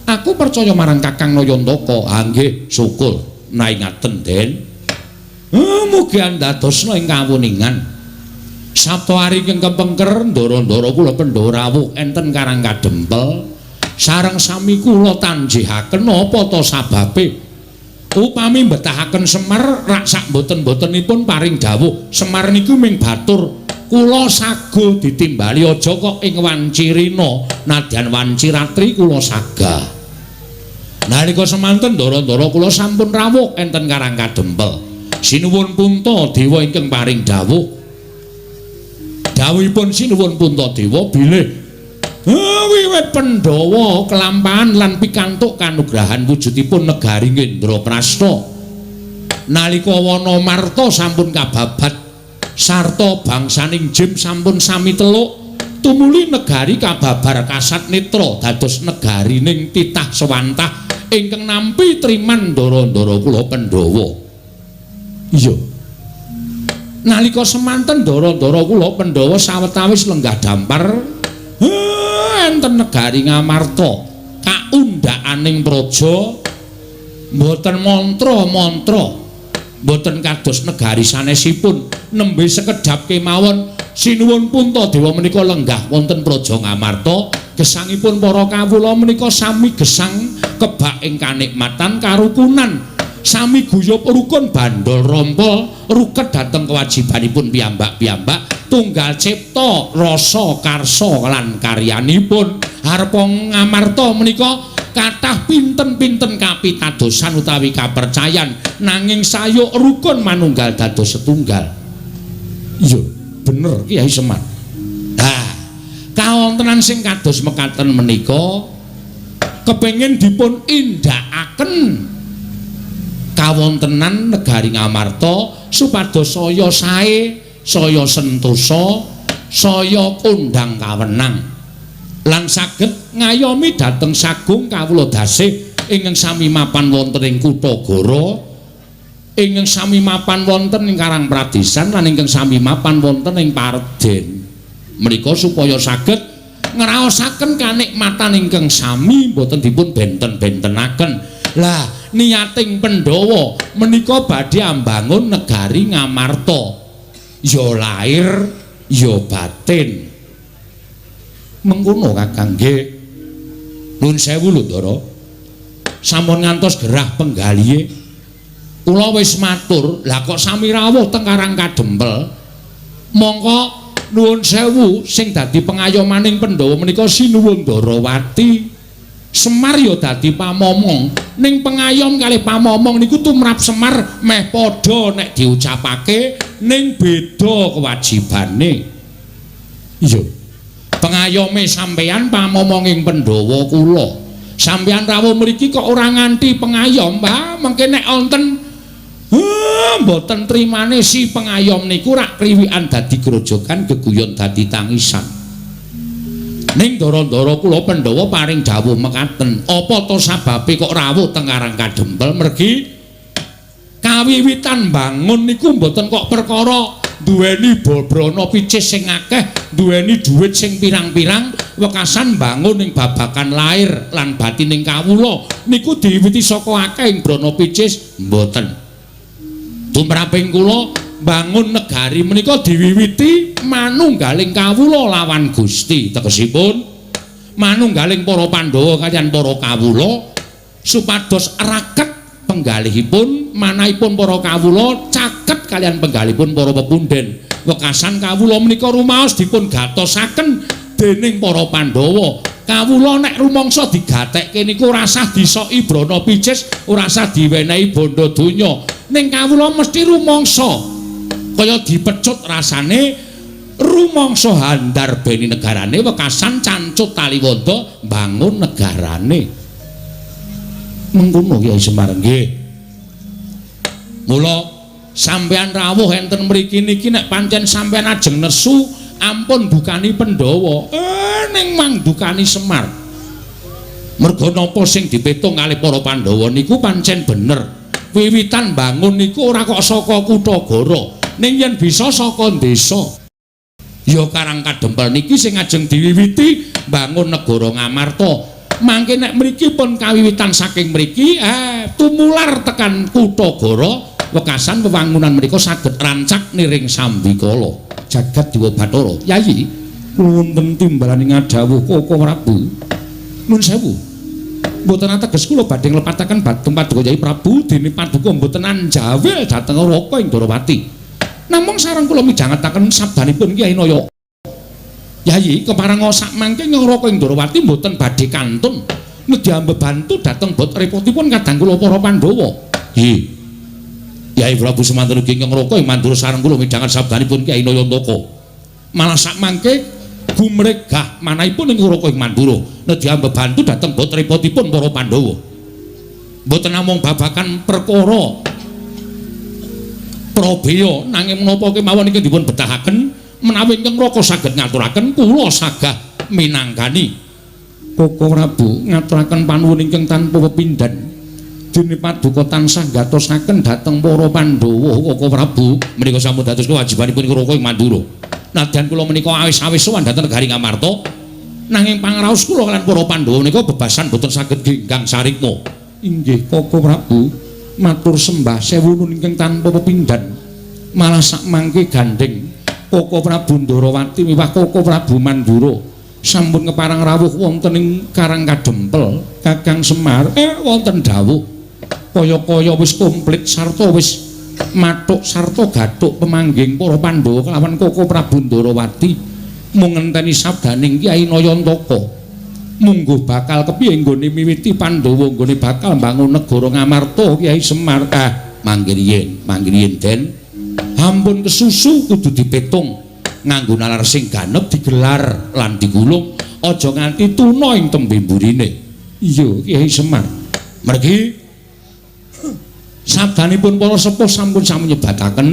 aku percaya marang Kakang Nayantaka nggih syukur naingaten Den mugi andadosna ing kawuningan Sabtu ari ing kepengker ndara-ndara kula Pandhawa rawuh enten Karang Kadempel sareng sami kula tanjihaken apa ta sababe upami mbetahaken Semar rak sak mboten-mbotenipun paring dawuh Semar niku ming batur kula sago ditimbali aja kok ing wancirina nadyan wanciratri kula sagah nalika semanten ndara-ndara kula sampun rawuh enten Karang Kadempel sinuwun Punta Dewa ingkang paring dawuh dawuhipun sinuwun Punta Dewa bilih wiwit Pandhawa kelampahan lan pikantuk kanugrahan wujudipun negari Ngendraprasta nalika wana marta sampun kababat sarta bangsaning jim sampun sami teluk tumuli negari kababar kasat netra dados negarining titah sewantah ingkang nampi triman ndara-ndara kula Pandhawa. Iya. Nalika semanten ndara-ndara kula Pandhawa sawetawis lenggah dampar enten negari Ngamarta kaundhakaning praja mboten mantra-mantra mboten kados negari sanesipun nembe sekedhap kemawon sinuwun Puntadewa menika lenggah wonten praja Ngamarta gesangipun para kawula menika sami gesang kebak ing kanikmatan karukunan sami guyub rukun bandol rompol ruket dhateng kewajibanipun piyambak-piyambak tunggal cipta rasa karsa lan karyanipun harpa Ngamarta menika kathah pinten-pinten kapitadosan utawi kapercayan nanging sayuk rukun manunggal dados setunggal. Iya bener Kyai Semar. Nah kawontenan sing kados mekaten menika kepengin dipun indakaken kawontenan negari Ngamarta supados saya sae saya sentosa saya kondang kawenang lan saged ngayomi dhateng sagung kawula dasih ingkang sami mapan wonten ing Kutagara ingkang sami mapan wonten ing Karangpradesan lan ingkang sami mapan wonten ing Paredèn menika supaya saged ngraosaken kanikmatan ingkang sami boten dipun benten-bentenaken. Lah niating Pandhawa menika badhe ambangun negari Ngamarta ya lair ya batin mengkono Kakang nggih. Nuwun sewu lho Ndara sampun ngantos gerah penggalihe kula wis matur lah kok sami rawuh teng Karangkadempel mongko nuwun sewu sing dadi pengayomaning Pandhawa menika sinuwun Ndarawati Semar ya dadi pamomong ning pengayom kalih pamomong niku tumrap Semar meh padha nek diucapake ning beda kewajibane. Iya pengayome sampeyan pamomonging Pandhawa kula sampeyan rawuh mriki kok ora nganti pengayom mengke nek wonten mboten trimane si pengayom niku rak kriwikan dadi grojogan geguyon dadi tangisan. Ning ndara-ndara kula Pandhawa paring dawuh mekaten, apa to sababe kok rawuh teng Karangkadempel mergi kawiwitan bangun niku mboten kok perkara duweni bobrana picis sing akeh, duweni dhuwit sing pirang-pirang, wekasan bangun ing babakan lair lan batining kawula niku diwiwiti saka akeh ing brana picis mboten. Tumraping kula bangun negari menika diwiwiti manunggaling kawula lawan Gusti tegesipun manunggaling para Pandhawa kaliyan para kawula supados raket penggalihipun manahipun para kawula caket kaliyan penggalihipun para pepundhen wekasan kawula menika rumaos dipun gatosaken dening para Pandhawa kawula nek rumangsa digatekke niku ora sah disoki brana picis ora sah diwenehi bondo donya ning kawula mesti rumangsa kaya dipecut rasane rumangsa handar beni negarane wekasan cancut taliwonda bangun negarane mengkono Kyai Semar nggih. Mula sampeyan rawuh enten mriki niki nek pancen sampeyan ajeng nesu ampun dukani Pandhawa ning mang dukani Semar merga napa sing dipetung kalih para Pandhawa niku pancen bener wiwitan bangun niku ora kok saka Kutagara ning yen bisa saka desa ya Karangkadempel niki sing ajeng diwiwiti bangun negara Ngamarta mangke nek mriki pun kawiwitan saking mriki tumular tekan Kutagara wekasan wewangunan menika saged rancak niring Sambikala jagat Dewa Bathara. Yayi wonten timbalaning adhawuh Koko Prabu nuwun sewu mboten ateges kula badhe nglepataken tempat Kyai Prabu dene paduka mboten anjawil dhateng Raka ing Ndarawati. Namung sareng kula midhangetaken sabdanipun Kyai Naya. Yayi kepareng sak mangke Raka ing Ndarawati mboten badhe kantun nedhi mbebantu dhateng bot repotipun kadang kula para Pandhawa. Nggih. Kyai Prabu semanten ugi ingkang Raka ing Mandura sareng kula midhanget sabdanipun Kyai Nayantaka. Malah sak mangke gumregah manahipun ing Raka ing Mandura nedhi mbebantu dhateng bot repotipun para Pandhawa. Mboten namung babakan perkara Prabeya nanging menapa kemawon ingkang dipun betahaken menawi ingkang Raka saged ngaturaken kula sagah minangkani. Koko Prabu ngaturaken panuwun ingkang tanpa pepindhan. Dene paduka tansah gatosaken dhateng para Pandhawa Koko Prabu menika sampun dados kewajibanipun Raka ing Mandura. Nadyan kula menika awis-awis sowan dhateng negari Ngamarta nanging pangraos kula kaliyan para Pandhawa menika bebasan boten saged genggang sarikma. Inggih Koko Prabu matur sembah sewu nun ingkang tanpa pepindhan. Malah sak mangke gandeng Koko Prabu Ndarawati miwah Koko Prabu Mandura sampun keparang rawuh wonten ing Karang Kadempel Kakang Semar wonten dawuh kaya-kaya wis komplit sarta wis mathuk sarta gathuk pemangging para Pandhawa kelawan Koko Prabu Ndarawati mung ngenteni sabdaning Kyai Nayantaka mungguh bakal kepiye nggone miwiti Pandhawa nggone bakal mbangun negara Ngamarta Kyai Semar mangke riyen Den ampun kesusu kudu dipetung nganggo nalar sing ganep digelar lan digulung aja nganti tuna ing tembe mburine. Iya Kyai Semar. Mergi sabdanipun para sepuh sampun sami nyebataken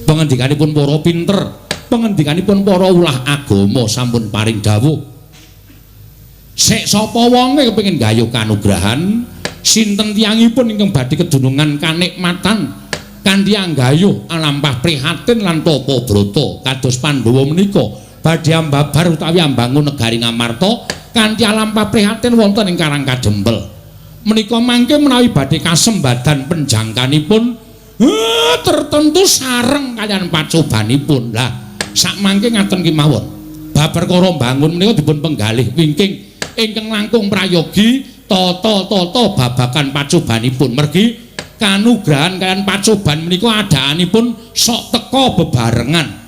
pangendikanipun para pinter, pangendikanipun para ulah agama sampun paring dawuh. Sek sapa wonge kepengin gayuh kanugrahan, sinten tiyangipun ingkang badhe kedunungan kanikmatan kanthi anggayuh alampah prihatin lan tapa brata kados Pandhawa menika badhe ambabar utawi ambangun negari Ngamarta kanthi alampah prihatin wonten ing Karang Kadempel. Menika mangke menawi badhe kasembadan penjangkanipun tertentu sareng kaliyan pacobanipun. Lah sak mangke ngaten kemawon. Bab perkara bangun menika dipun penggalih wingking ingkang langkung prayogi tata-tata babagan pacobanipun. Mergi kanugrahan kaliyan pacoban menika adaanipun sok teka bebarengan.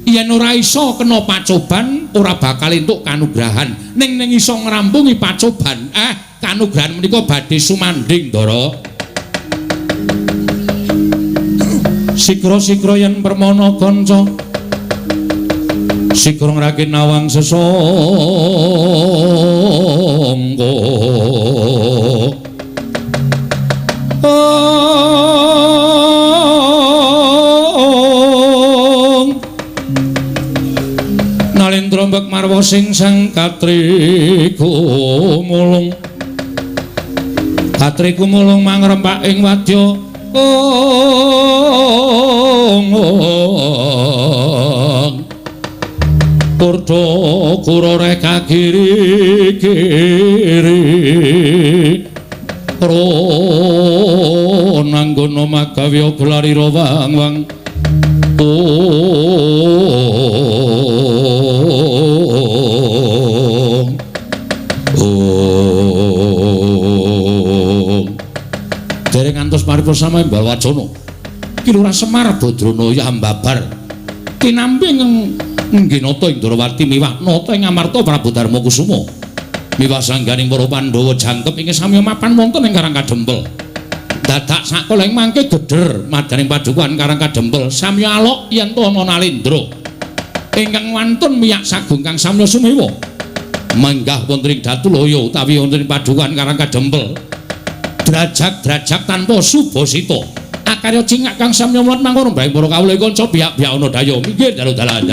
Yen ora iso kena pacoban ora bakal entuk kanugrahan. Ning iso ngrampungi pacoban, kanugrahan menika badhe sumandhing Ndara. Sikra-sikra yen permana kanca. Sikra ngrake nawang sesangga. Nalendra mbek marwa sing sang katriku mulung mangrempak ing wadya Purda kurore kagiri-giri nanggono magawya gelarira wang-wang dereng ngantos paripurna Embal Wacana Kilurah Semar Badranaya ambabar kinampi nggenata Indrawati miwah nata ing Amarta Prabu Darmakusuma miwah sangganing para Pandhawa jangkep ing sami mapan wonten ing Karang Kadempel. Dadak sakoleng mangke gedher madaning padukan Karang Kadempel samya alok yen to ana Nalendra ingkang wantun miyak sagung kang samya sumewa manggah wonten ing Datulaya utawi wonten ing padukan Karang Kadempel drajak-drajak tanpa subasita akarya cingak kang samya mulat mangkono mbaing para kawula kanca biak-biak ana daya minggir dalu dalan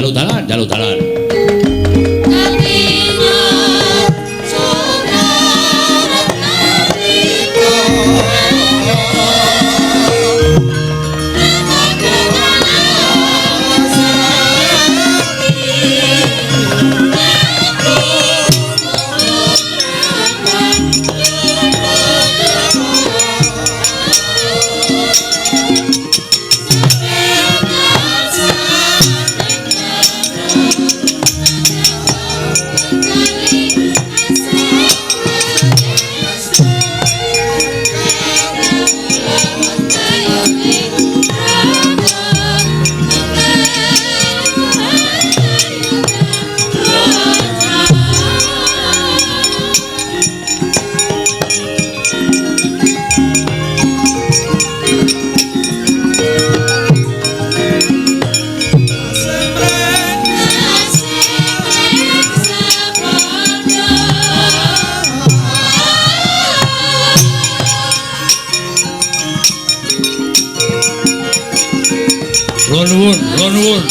nuwun, kula nuwun.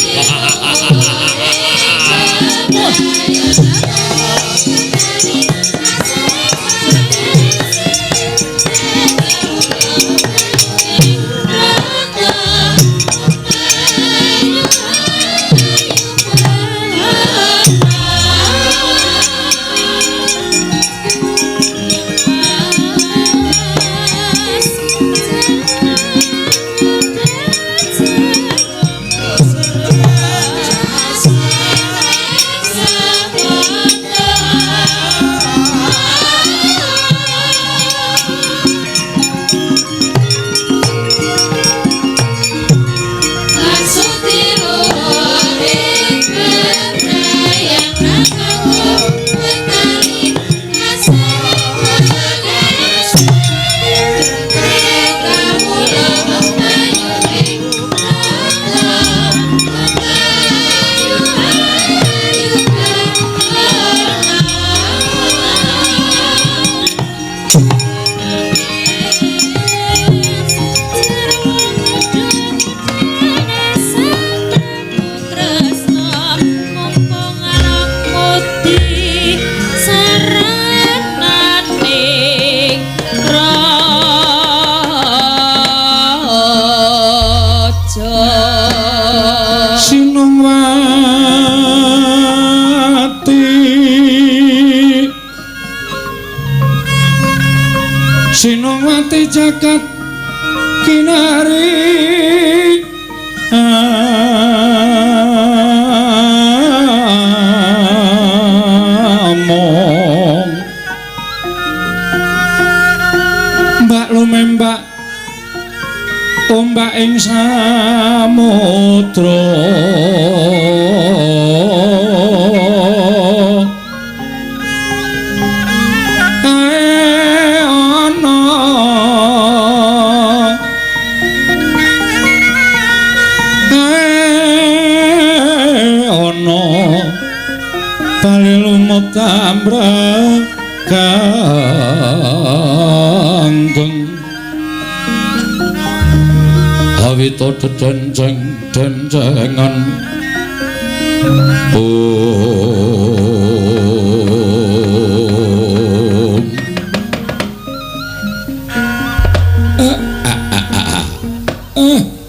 Sinongwati jagat kinari among mbak lumembak ombak ing samudra Tambraganggeng awita denjengan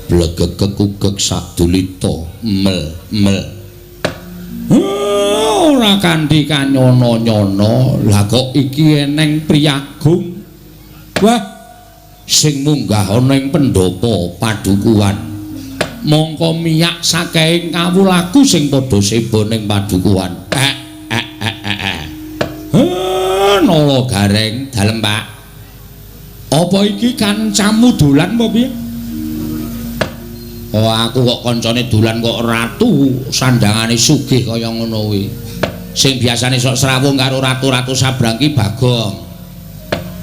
blegegegugeg sadulita mel ora kanthi kanyono-nyono lah kok iki eneng priyagung wah sing munggah ana ing pendopo padukuhan mongko miyak saking kawulaku sing padha seba ning padukuhan nala gareng dalem Pak apa iki kancamu dolan apa piye oh aku kok kancane dolan kok ratu sandangane sugih kaya ngono kuwi sing biasane sok srawung karo ratu-ratu sabrang ki Bagong.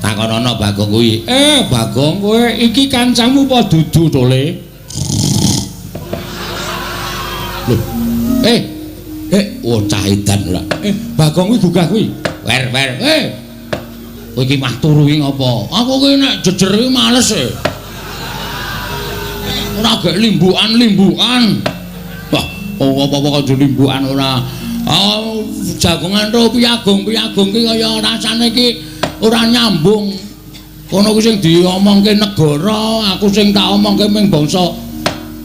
Takonono Bagong kuwi. Bagong kowe iki kancamu apa dudu to Le? Oh cah edan lho. Bagong kuwi gugah kuwi. Wer. Kowe iki mah turu iki ngopo? Aku ki nek jejer iki males e. Ora gek limbukan. Wah, apa-apa kok limbukan ora. Jagongan ro piyagung ki kaya rasane ki ora nyambung. Kono ki sing diomongke negara, aku sing tak omongke ming bangsa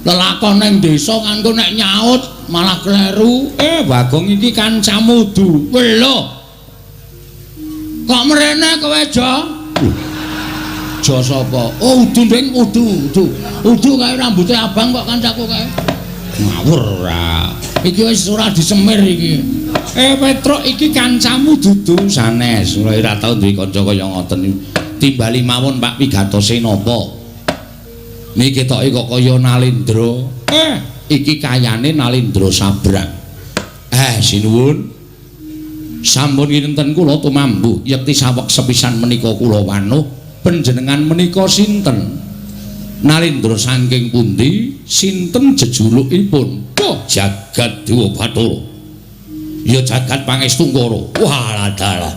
lelakon ning desa kanggo nek nyaut malah kleru. Bagong iki kancamu du. Lho. Kok mrene kowe Jo? Jo sapa? Oh, Udu ndeng Udu. Udu kae rambuté abang kok kancaku kae. Ngawur ora. Iki wis ora disemir iki. Petruk iki kancamu dudu sanes. Ora tau duwe kanca kaya ngoten. Timbali mawon Pak pigatose napa? Niki ketoke kok kaya Nalendra. Iki kayane Nalendra Sabrang. Sinuwun. Sampun kinten kula tumambuh yekti saweg sepisan menika kula wanuh panjenengan menika sinten? Nalendra saking pundi? Sinten jejulukipun? Jagat Dewa Bathara. Ya jagat Pangestungkara. Walah dalah.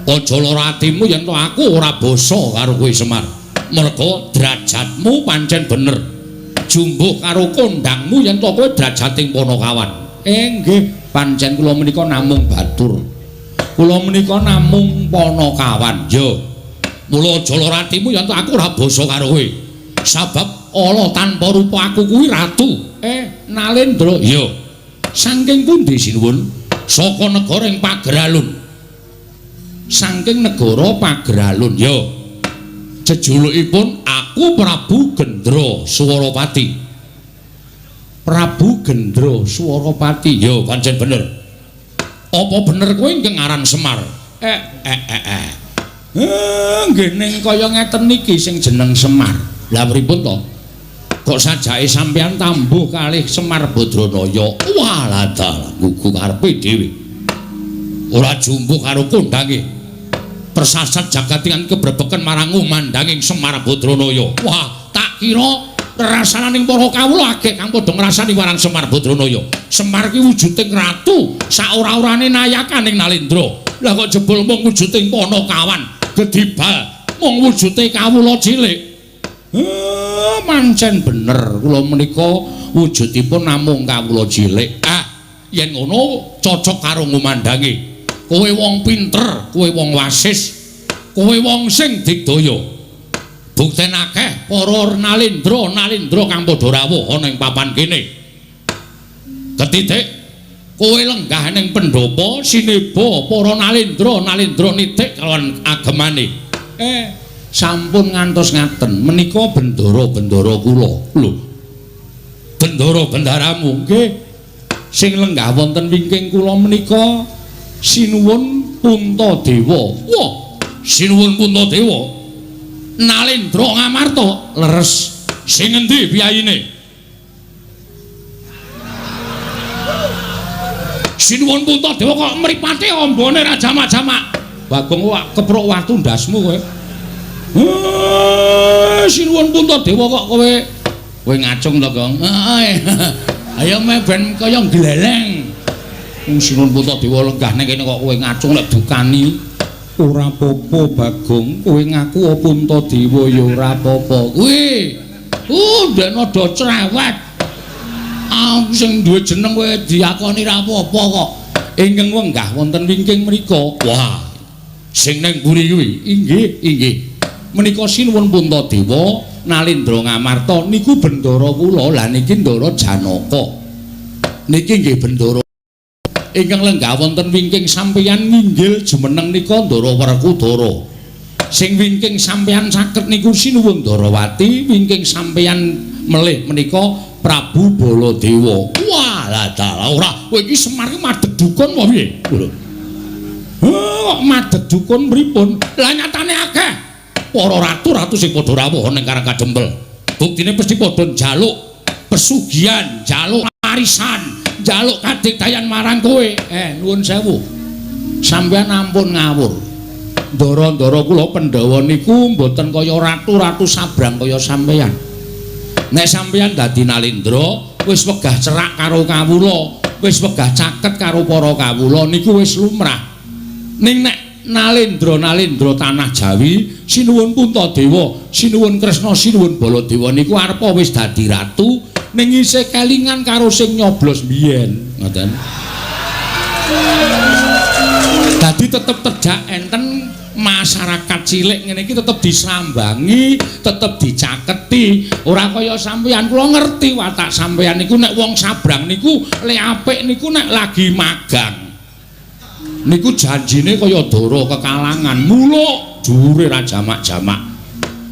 Aja lara atimu yen to aku ora basa karo kowe Semar. Merga derajatmu pancen bener. jumbuh karo kondangmu yen to kowe drajating Panakawan. Nggih, pancen kula menika namung batur. Kula menika namung Panakawan. Yo. Mula Jalaratimu yen to aku ora basa karo kowe. Sabab ala tanpa rupa aku kuwi ratu. Nalendra. Yo. Saking pundi sinuwun? Saka negara ing Pageralun. Saking negara Pageralun. Yo. Jejulukipun aku Prabu Gendra Swaropati. Prabu Gendra Swaropati. Yo, pancen bener. Apa bener kowe ingkang aran Semar? Nggih ning kaya ngeten niki sing jeneng Semar. Lah pripun to? Kok sajake sampeyan tambuh kalih Semar Badranaya? Walah dalah gugu karepe dhewe. Ora jumbuh karo kondange. Persasat jagatingan kebrepeken marang umandanging Semar Badranaya. Wah, tak kira rasananing para kawula akeh kang padha ngrasani marang Semar Badranaya. Semar ki wujuding ratu, sak ora-orane nayakaning Nalendra. Lah kok jebul mung wujuding Panakawan, gedibal mung wujude kawula cilik. Mancen bener kula menika wujudipun namung kawula cilik. Yen ngono cocok karo ngumandangi. Kowe wong pinter, kowe wong wasis, kowe wong sing digdaya. Bukten akeh para Nalendra kang padha rawuh ana ing papan kene. Ketitik kowe lenggah ning pendopo sineba para Nalendra nitik kalawan agemane. Sampun ngantos ngaten menika bendara kula. Lho. Bendara-bendaramu nggih sing lenggah wonten wingking kula menika sinuwun Puntadewa. Wah, sinuwun Puntadewa. Nalendra Ngamarta leres. Sing endi piyayine? Sinuwun Puntadewa kok mripate ambane ra jamak-jamak. Bagong wak keprok watu ndasmu kowe. Sinuwun Puntadewa kok kowe ngacung to, Gong. Ayo me ben kaya gleleng. Sinuwun Puntadewa lenggah ning kene kok kowe ngacung lek dukani. Ora apa-apa Bagong, kowe ngaku Puntadewa ya ora apa-apa. Kuwi ndek nada cerewet. Aku sing duwe jeneng kowe diakoni ra apa-apa kok. Ingkang wenggah wonten wingking mriku. Wah, sing ning mburi kuwi. Inggih. Menika sinuwun Puntadewa, Nalendra Ngamarta niku bendara kula. Lah niki Ndara Janaka. Niki nggih bendara ingkang lenggah wonten wingking sampeyan nginggil jumeneng nika Ndara Werkudara. Sing wingking sampeyan saged niku sinuwun Ndarawati, wingking sampeyan melih menika Prabu Baladewa. Walah dalah ora kowe iki Semar ki madheg dukun apa piye? Kok madheg dukun pripun? Lah nyatane akeh para ratu-ratu sing padha rawuh ning Karang Kadempel. Buktine mesti padha njaluk pesugihan, njaluk arisan. Jaluk kadigdayan marang kowe. Nuwun sewu. Sampeyan ampun ngawur. Ndara-ndara kula Pandhawa niku mboten kaya ratu-ratu sabrang kaya sampeyan. Nek sampeyan dadi Nalendra, wis wegah cerak karo kawula, wis wegah caket karo para kawula niku wis lumrah. Ning nek Nalendra tanah Jawi, sinuwun Puntadewa, sinuwun Kresna, sinuwun Baladewa niku arepa wis dadi ratu. Ning isih kelingan karo sing nyoblos biyen, ngoten. Dadi tetep terjak enten masyarakat cilik ngene iki tetep disambangi, tetep dicaketi. Ora kaya sampeyan kula ngerti watak sampeyan niku nek wong sabrang niku le apik niku nek lagi magang. Niku janjine kaya dara kekalangan, muluk dhuwure ra jamak-jamak.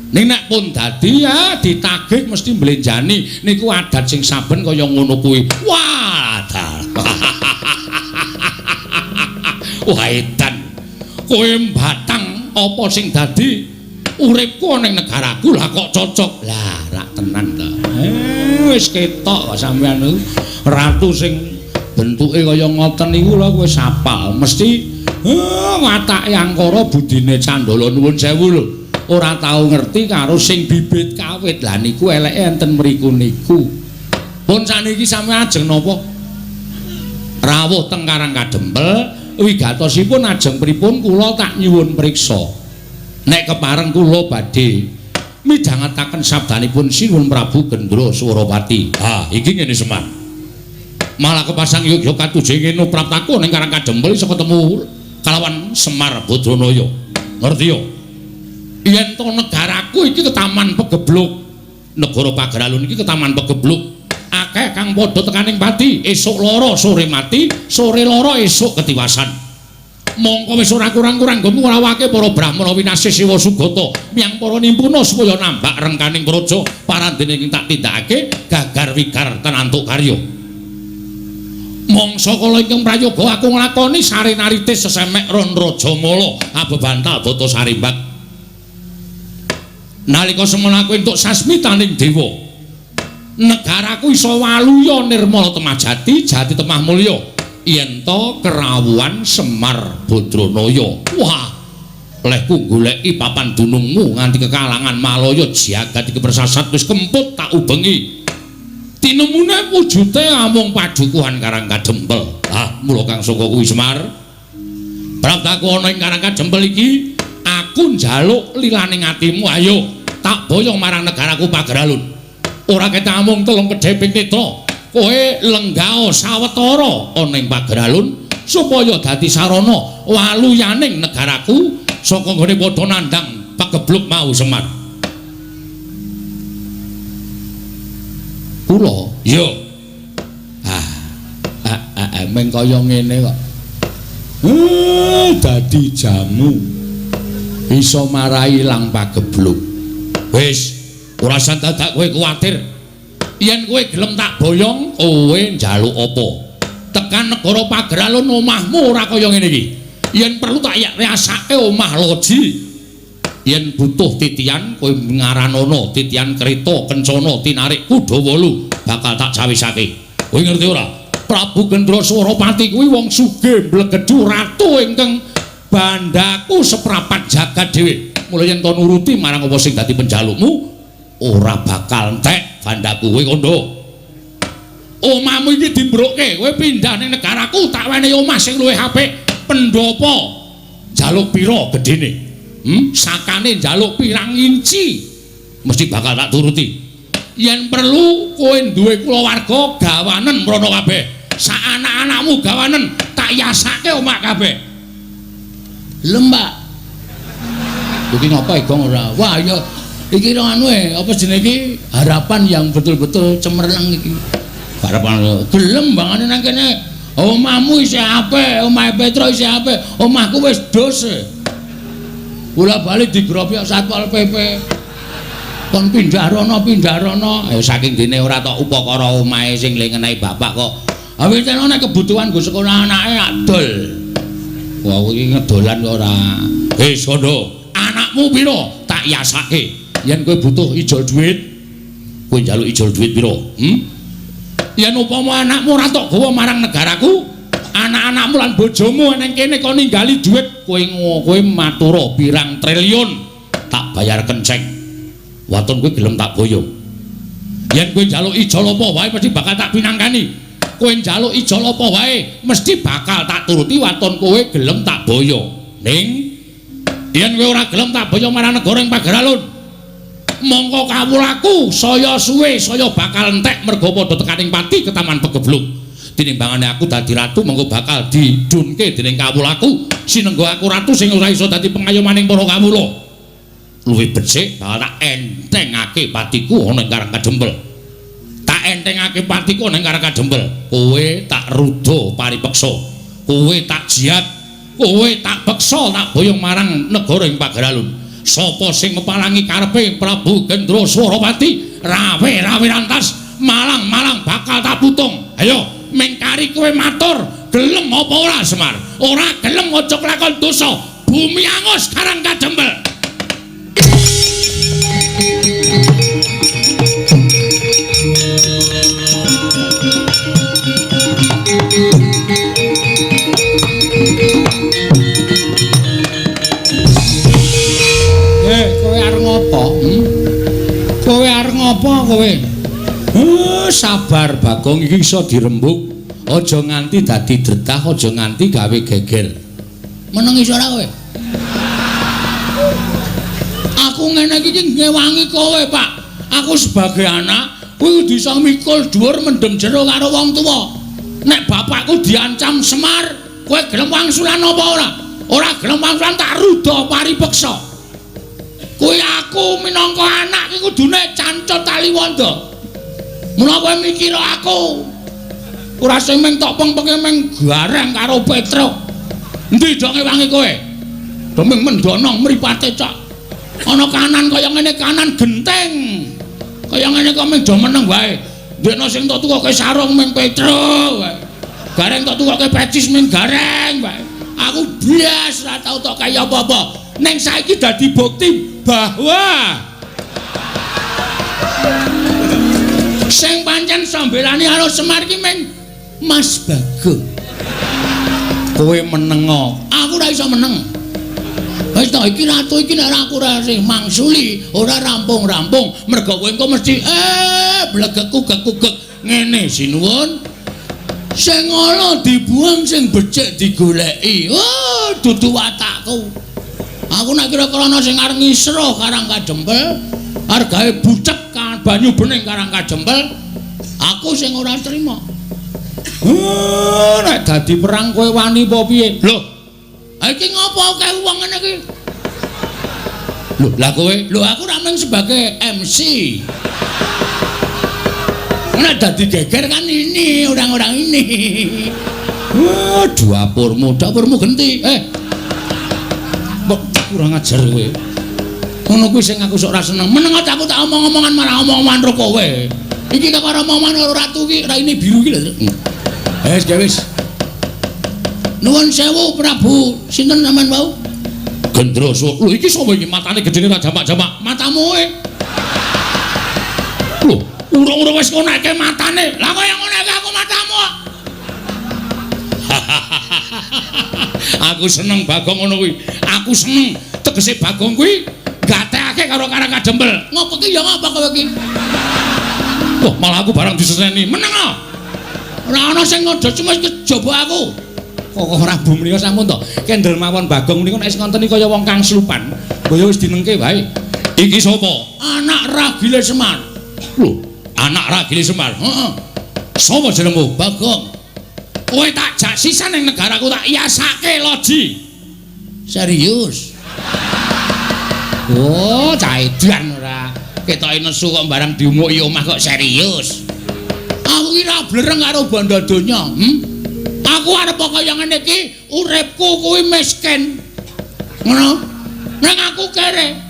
Ning nek pun dadi ya ditagih mesti mblenjani niku adat sing saben kaya ngono kuwi. Wah, wah edan. Kowe mbatang apa sing dadi uripku ning negaraku lah kok cocok. Lah rak tenan ta. Wis ketok kok sampeyan niku ratu sing bentuke kaya ngoten niku lho kowe sapal mesti watake angkara budine Candala nuwun sewu lho. Ora tau ngerti karo sing bibit kawit. Lah niku eleke enten mriku niku. Pun saniki sampeyan ajeng napa? Rawuh teng Karang Kadempel, wigatosipun ajeng pripun kula tak nyuwun priksa. Nek kepareng kula badhe midhangetaken sabdanipun Sinuwun Prabu Gendra Suropati. Ha, iki ngene Semar. Malah kepasang Yogya katuje ngene praptaku ning Karang Kadempel iso ketemu kalawan Semar Badranaya. Ngerti yo? Yen to negaraku iki ketaman pegebluk. Negara Pageralun iki ketaman pegebluk. Akeh kang padha tekaning pati, esuk lara sore mati, sore lara esuk ketiwasan. Mongko wis ora kurang-kurang nggo ngrawake para Brahmana winasih Siwa Sugata miyang para nimpuna supaya nambak rengkaning praja parandene ing tak tindakake gagar wigar tenantuk karya. Mangsa kala ingkang prayoga aku nglakoni sarenarite sesemek ron Rajamala abebantal Bata Sarimbak. Nalika semana aku entuk sasmitaning dewa negaraku iso waluya nirmala temajati jati temah mulya yen to kerawuhan Semar Badranaya. Wah, lehku goleki papan dunungmu nganti kekalangan Malaya jagat iki persasat wis kemput tak ubengi. Tinemune wujude amung padukuhan Karang Kadempel. Ah, mula kang saka kuwi Semar. Praptaku ana ing Karang Kadempel iki aku njaluk lilaning atimu ayo tak boyong marang negaraku Pageralun. Ora ketamung telung kedheping netra kowe lenggao sawetara ana ing Pageralun supaya dadi sarana waluyaning negaraku saka nggone padha nandhang pagebluk mau Semar. Kula yo meng kaya ngene kok dadi jamu iso marai ilang pagebluk. Wis ora usah dadak kowe kuwatir. Yen kowe gelem tak boyong, kowe njaluk apa? Tekan negara Pageralun omahmu ora kaya ngene iki. Yen perlu tak riasake omah loji. Yen butuh titian, kowe ngaranono titian kereta kencana tinarik kuda 8 bakal tak jawisake. Kowe ngerti ora? Prabu Gendra Suropati kuwi wong sugih mblegedhu ratu ingkang bandaku seprapat jagat dhewe. Mula yen to nuruti marang apa sing dadi penjalukmu, ora bakal entek bandaku kowe kondo. Omahmu iki dimbroke, kowe pindah ning negaraku tak wenehi omah sing luwih apik. Pendopo jaluk pira gedene? Sakane njaluk pirang inci mesti bakal tak turuti. Yen perlu kowe duwe kulawarga gawanen mrono kabeh. Sak anak-anakmu gawanen tak yasake omah kabeh. Lembak. Iki ngapa Gong ora? Wah ya iki anu apa jenenge iki harapan yang betul-betul cemerlang iki. Harapan gelem bangane nang kene. Omahmu isih apik, omahe Petro isih apik, omahku wis dos. Kula bali digrobyok Satpol PP. Kon pindah rono. Saking dene ora tok upakara omahe sing lengenahi bapak kok. Awit ana kebutuhan go sekolah anake adol. Wah iki ngedolan kok ora. Sono, anakmu pira? Tak yasake. Yen kowe butuh ijol duit, kowe njaluk ijol duit pira? Yen upama anakmu ora tok gawa marang negaraku, anak-anakmu lan bojomu nang kene kok ninggali duit, kowe matura pirang triliun tak bayar kenceng. Waton kowe gelem tak boyong. Yen kowe njaluk ijol apa wae mesti bakal tak pinangkani. Kowe njaluk ijol apa wae mesti bakal tak turuti waton kowe gelem tak boyong. Ning yen kowe ora gelem tak boyong marang negara ing Pageralun, mongko kawulaku saya suwe saya bakal entek mergo padha tekaning pati ketaman pegebluk. Tinimbangane aku dadi ratu mongko bakal didunke dening kawulaku sinenggo aku ratu sing ora iso dadi pengayomaning para kawula. Luwih becik bakal tak entengake patiku ana ing Karang Kadempel. Tak entengake patiku ana ing Karang Kadempel. Kowe tak ruda paripeksa. Kowe tak jiat. Kowe tak beksa tak boyong marang negara ing Pageralun. Sapa sing mepalangi karepe Prabu Gendra Suropati rawe rantas malang bakal tak putung. Ayo mengkari kowe matur gelem apa ora Semar? Ora gelem aja lakon dosa. Bumi angus Karang Kadempel. Kowe arep ngopo? Kowe arep ngopo kowe? Sabar Bagong iki iso dirembuk. Aja nganti dadi dretah, aja nganti gawe geger. Meneng iso ora kowe? Aku aku ngene iki ngewangi kowe, Pak. Aku sebagai anak kuwi kudu iso mikul dhuwur mendem jero karo wong tuwa. Nek bapakku diancam Semar, kowe gelem wangsulan apa ora? Ora gelem wangsulan tak ruda paripeksa. Kuwi aku minangka anak iki kudune cancut tali wanda. Mula kowe mikir aku. Ora sing meng tok pengpeke meng gareng karo Petruk. Endi dong ngewangi kowe? Demeng mendono mripate cok. Ana kanan kaya ngene kanan genteng. Kaya ngene kok meng do meneng wae. Ndekno sing tok tukoke sarung meng Petruk wae. Gareng tok tukoke pecis meng gareng wae. Aku blas ora tau tok kaya apa-apa. Ning saiki dadi bukti bahwa sing pancen sambelani karo Semar ki meng Mas Bagong. Kowe meneng, aku ora iso meneng. Wis ta iki ratu iki nek aku ora sing mangsuli, ora rampung-rampung, mergo kowe engko mesti blegek-gugek ngene sinuwun. Sing ala dibuang sing becik digoleki. Oh, dudu watakku. Aku nek kira-kira ana sing arep ngisro Karang Kadempel, arep gawe bucek banyu bening Karang Kadempel, aku sing ora trima. Nek dadi perang kowe wani apa piye? Lho. Iki ngopo kae wong ngene iki? Lho, lah kowe, lho aku ra mung sebagai MC. Nek dadi geger kan ini orang-orang ini. Dapurmu genti. Mbok kurang ajar kowe. Ngono kuwi sing aku sok ora seneng. Meneng aku tak omong-omongan marang omong-omongan karo kowe. Iki kok karo omongan karo ratu iki raine biru iki lho. Wis. Nuwun sewu Prabu. Sinten sampean wau? Gendroso. Lho iki sapa iki matane gedene ra jamak-jamak. Matamu e. Lho, urung-urung wis ngoneke matane. Lah kok yang ngoneke aku matamu. Aku seneng Bagong ngono kuwi. Aku seneng tegese Bagong kuwi gatekake karo Karang Kadempel. Ngopo ki ya ngapa kowe iki? Wah, malah aku barang diseseni. Meneng ah. Ora ana sing ngodho cuma kejaba aku. Kok Prabu mriya sampun to. Kendel mawon Bagong niku nek ngoten iki kaya wong kang slupan. Kaya wis dinengke wae. Iki sapa? Anak ragile Semar. Lho, anak ragile Semar. Heeh. Sapa jenengmu? Bagong. Kowe tak jak sisan ning negaraku tak iyasake loji. Serius? Oh, cah edan ora. Ketoke nesu kok barang diumuki omah kok serius. Aku ki ra blereng karo bondo donya, Aku arep kaya ngene iki, uripku kuwi miskin. Ngono. Nek aku kere.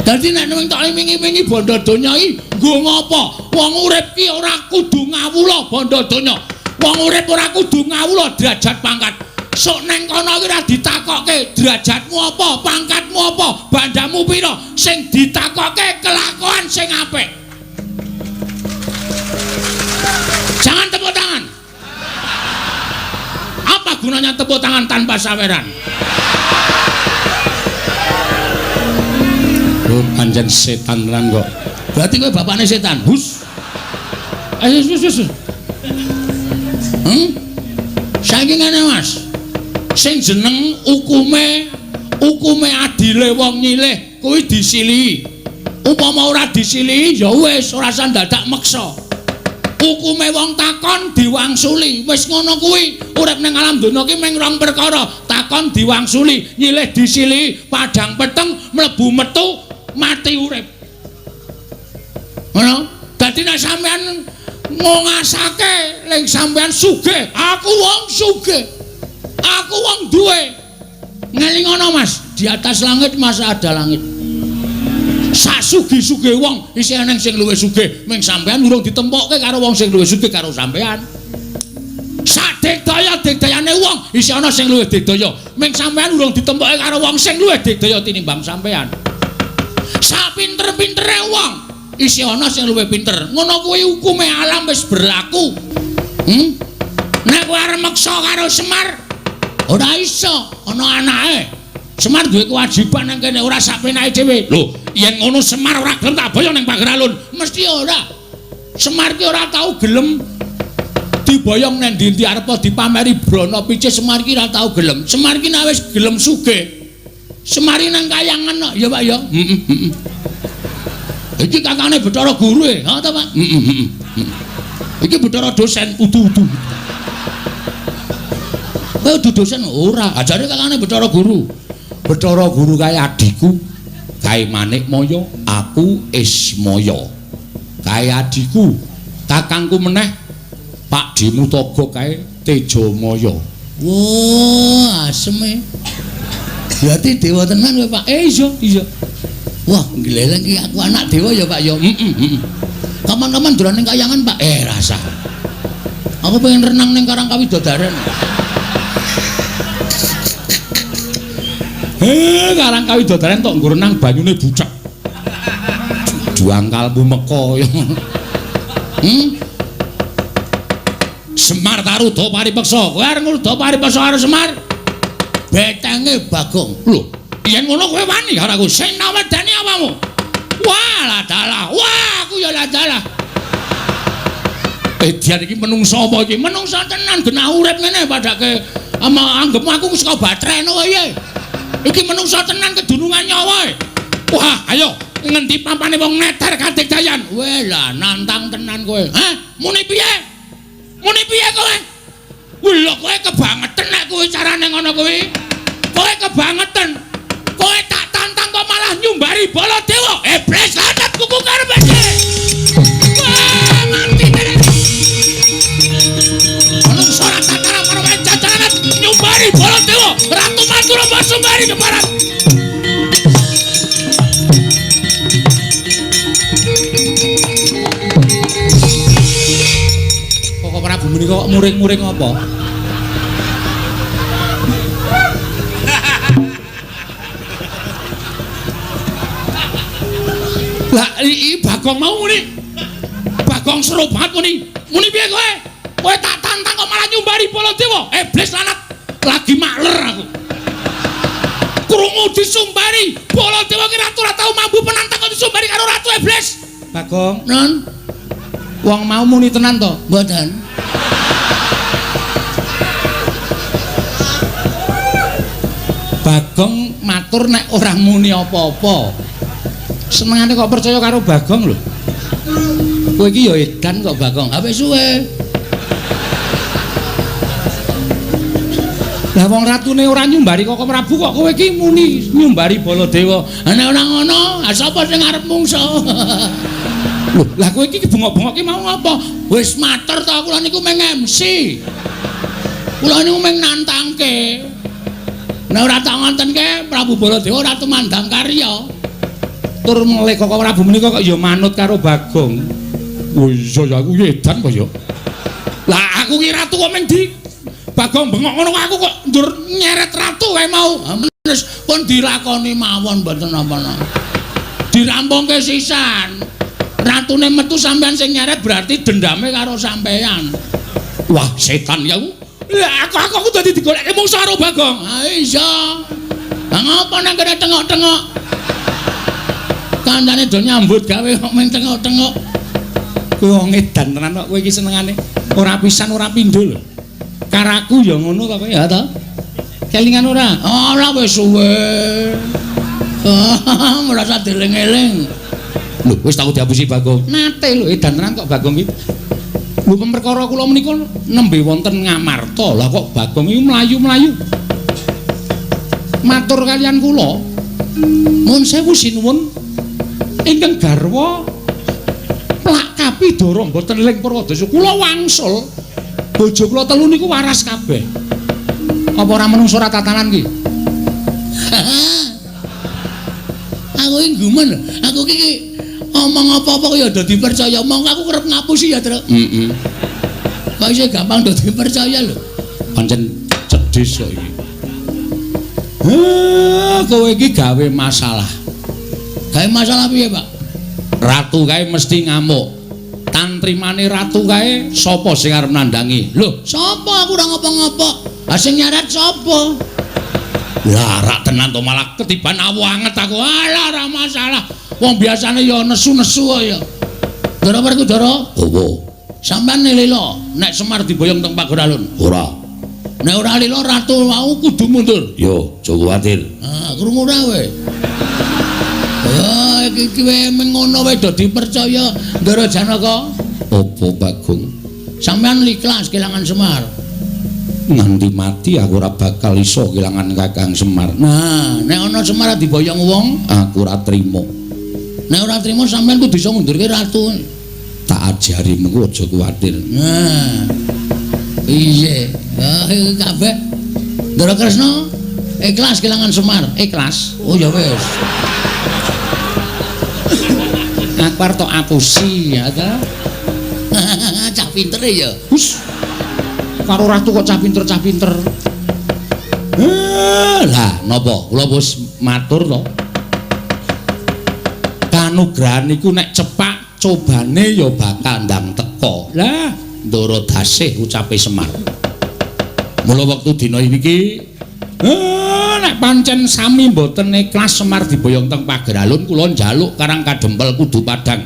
Dadi nek ning tak imingi-imingi bondo donya iki, nggo ngopo? Wong urip ki ora kudu ngawula bondo donya. Wong urip ora kudu ngawula derajat pangkat. Sok neng kono iki ora ditakokke derajatmu apa, pangkatmu apa, bandamu pira, sing ditakokke kelakuan sing apik. Jangan tepuk tangan. Apa gunanya tepuk tangan tanpa saweran? Oh, pancen setan tenan kok. Berarti kowe bapakne setan. Hus. Wis. Saiki ngene Mas. Sing jeneng ukume adile wong nyilih kuwi disilihi. Upama ora disilihi ya wis ora usah dadak meksa. Hukume wong takon diwangsuli. Wis ngono kuwi. Urip ning alam donya ki mung rong perkara. Takon diwangsuli, nyilih disilihi, padhang peteng, mlebu metu, mati urip. Ngono. Dadi nek sampean ngongasake ning sampean sugih, aku wong sugih. Aku wong duwe. Ngelingono Mas, di atas langit masih ada langit. Sak sugih-sugih wong isih ana sing luwih sugih ming sampean urung ditempokke karo wong sing luwih sugih karo sampean. Sak digdaya-digdayane wong isih ana sing luwih digdaya ming sampean urung ditempokke karo wong sing luwih digdaya tinimbang sampean. Sak pinter-pintere wong isih ana sing luwih pinter. Ngono kuwi hukume alam wis berlaku. Nek kowe arep meksa karo Semar ora iso, ana anake. Semar duwe kewajiban nang kene ora sak penake dhewe. Lho, yen ngono Semar ora gelem tak boyong ning Pager Alun. Mesti ora. Semar ki ora tau gelem diboyong nang ndi-ndi arep dipameri brana picih. Semar ki ora tau gelem. Semar ki nek wis gelem sugih. Semari nang kayangan kok. Ya, Pak ya. Heeh. Iki kakane Bathara Guru e, ha ta, Pak? Iki Bathara dosen udu-udu. Kowe udu dosen ora, ajare kakane Bathara Guru. Bathara Guru kae adikku, kae Manikmaya, aku Ismaya. Kae adikku, kakangku meneh Pak Dimutaga kae Tejamaya. Wah, asem e. Berarti dewa tenan kowe, Pak. Iya. Wah, gleleng iki aku anak dewa ya, Pak ya. Kapan-kapan dolan ning kayangan, Pak. Rasa. Aku pengen renang ning Karang Kawidodaren. Karang Kawidodaren tok nggo renang banyune bucek. Juangkalmu meko ya. Semar Taruda Paripeksa. Kowe arep ngruda Paripeksa karo Semar. Betenge Bagong. Lho, yen ngono kowe wani karo aku sing nawedani apamu? Wah, ladalah. Wah, aku ya ladalah. Dian iki menungsa apa iki? Menungsa tenan genah urip ngene padake anggepmu aku saka batrene wae. Iki menungsa tenan kedunungan nyawa. Wah, ayo ngendi pampane wong neter kadigdayan. Weh lah nantang tenan kowe. Hah? Muni piye? Muni piye kowe? Lho kowe kebangetan nek kowe carane ngono kuwi. Kowe kebangetan. Kowe tak tantang kok malah nyumbari Baladewa. Iblis lanat kuku karepane. Wah, mati tenan. Manungsa ora tatara karo jajaran nyumbari Baladewa. Ratu Mandura Basumbari keparat. Kok Prabu menika kok muring-muring apa? Lah iki Bagong mau muni. Bagong seru banget muni. Muni piye kowe? Kowe tak tantang kok malah nyumbari Baladewa. Iblis lanat. Lagi makler aku. Krungu disumbari Baladewa ki ratu ora tau mampu penantang kok disumbari karo ratu iblis. Bagong, non. Wong mau muni tenan to? Mboten. Bagong matur nek ora muni apa-apa. Senengane kok percaya karo Bagong lho. Kowe iki ya edan kok Bagong. Apa suwe? Lah wong ratune ora nyumbari kok Prabu kok kowe iki muni nyumbari Baladewa. Nek ora ngono, sapa sing arep mungsa? Lho, lah kowe iki bengok-bengok ki mau apa? Wis matur to kula niku meng MC. Kula niku meng nantangke. Nek ora tak ngontenke Prabu Baladewa ora tumandang karya. Tur meleh kok Prabu menika kok ya manut karo Bagong. Oh iya ya aku edan kok ya. Lah aku ki ratu kok meng di Bagong bengok ngono aku kok njur nyeret ratu wae mau. Menes pun dilakoni mawon mboten napa-napa. Dirampungke sisan. Ratune metu sampean sing nyeret berarti dendame karo sampean. Wah, setan ya aku. Lah aku dadi digoleke mungsuh karo Bagong. Ha iya. Lah ngopo nang kene tengok-tengok? Kancane do nyambut gawe kok meng tengok-tengok. Kowe wong edan tenan kok kowe iki senengane. Ora pisan ora pindho lho. Karaku ya ngono to kowe ya to. Kelingan ora? Ora wis suwe. Merasa dieling-eling. Lho wis tau diapusi Bagong. Nate lho edan tenan kok Bagong iki. Lho perkara kula menika nembe wonten Ngamarta. Lah kok Bagong iki mlayu-mlayu. Matur kalian kula. Nuwun sewu sinuwun. Ingkang garwa plak Kapidara mboten ling Purwadasa. Kula wangsul bojo kula telu niku waras kabeh. Apa ora menungso ora tatanan ki? Aku iki gumen. Aku iki omong apa-apa kok ya do dipercaya. Monggo aku kerep ngapusi ya, Tru. Kok iso gampang do dipercaya lho. Pancen cedhis kok iki. Kowe iki gawe masalah. Gawe masalah piye, Pak? Ratu kae mesti ngamuk. Tantrimane ratu kae sapa sing arep nandangi? Lho, sapa aku ora ngopo-ngopo. Ha sing nyaret sapa? Lah rak tenan to malah ketiban awu anget aku. Alah ora masalah. Wong biasane ya nesu-nesu kok ya. Ndara Werkudara? Apa? Sampeyan nelelo nek Semar diboyong teng Pagur Alun? Ora. Nek ora lila ratu mau kudu mundur. Yo, aja kuwatir. Ah, krungu ora kowe? Ya, iki wae mengono wae do dipercaya Ndara Janaka. Apa Bagong? Sampeyan ikhlas kelangan Semar. Nganti mati aku ora bakal iso kelangan Kakang Semar. Nah, nek ana Semar diboyong wong, Aku ora trima. nek ora trima sampeyan kudu iso ngundurke ratu. Tak ajari mengko aja kuwatir. Nah. Iya. Ah, iki kabeh Ndara Kresna ikhlas kelangan Semar. Ikhlas. Oh ya wis. Aku arep tok apusi ya ta. Cah pinter ya. Hus. Karo ratu kok cah pinter. Lah, napa? Kula wis matur to. Kanugrahan iku nek cepak cobane ya bakal ndang teka. Lah, Ndara Dasih ucape Semar. Mula wektu dina iki nek pancen sami mboten ikhlas Semar diboyong teng pager alun kula njaluk Karang Kadempel kudu padhang.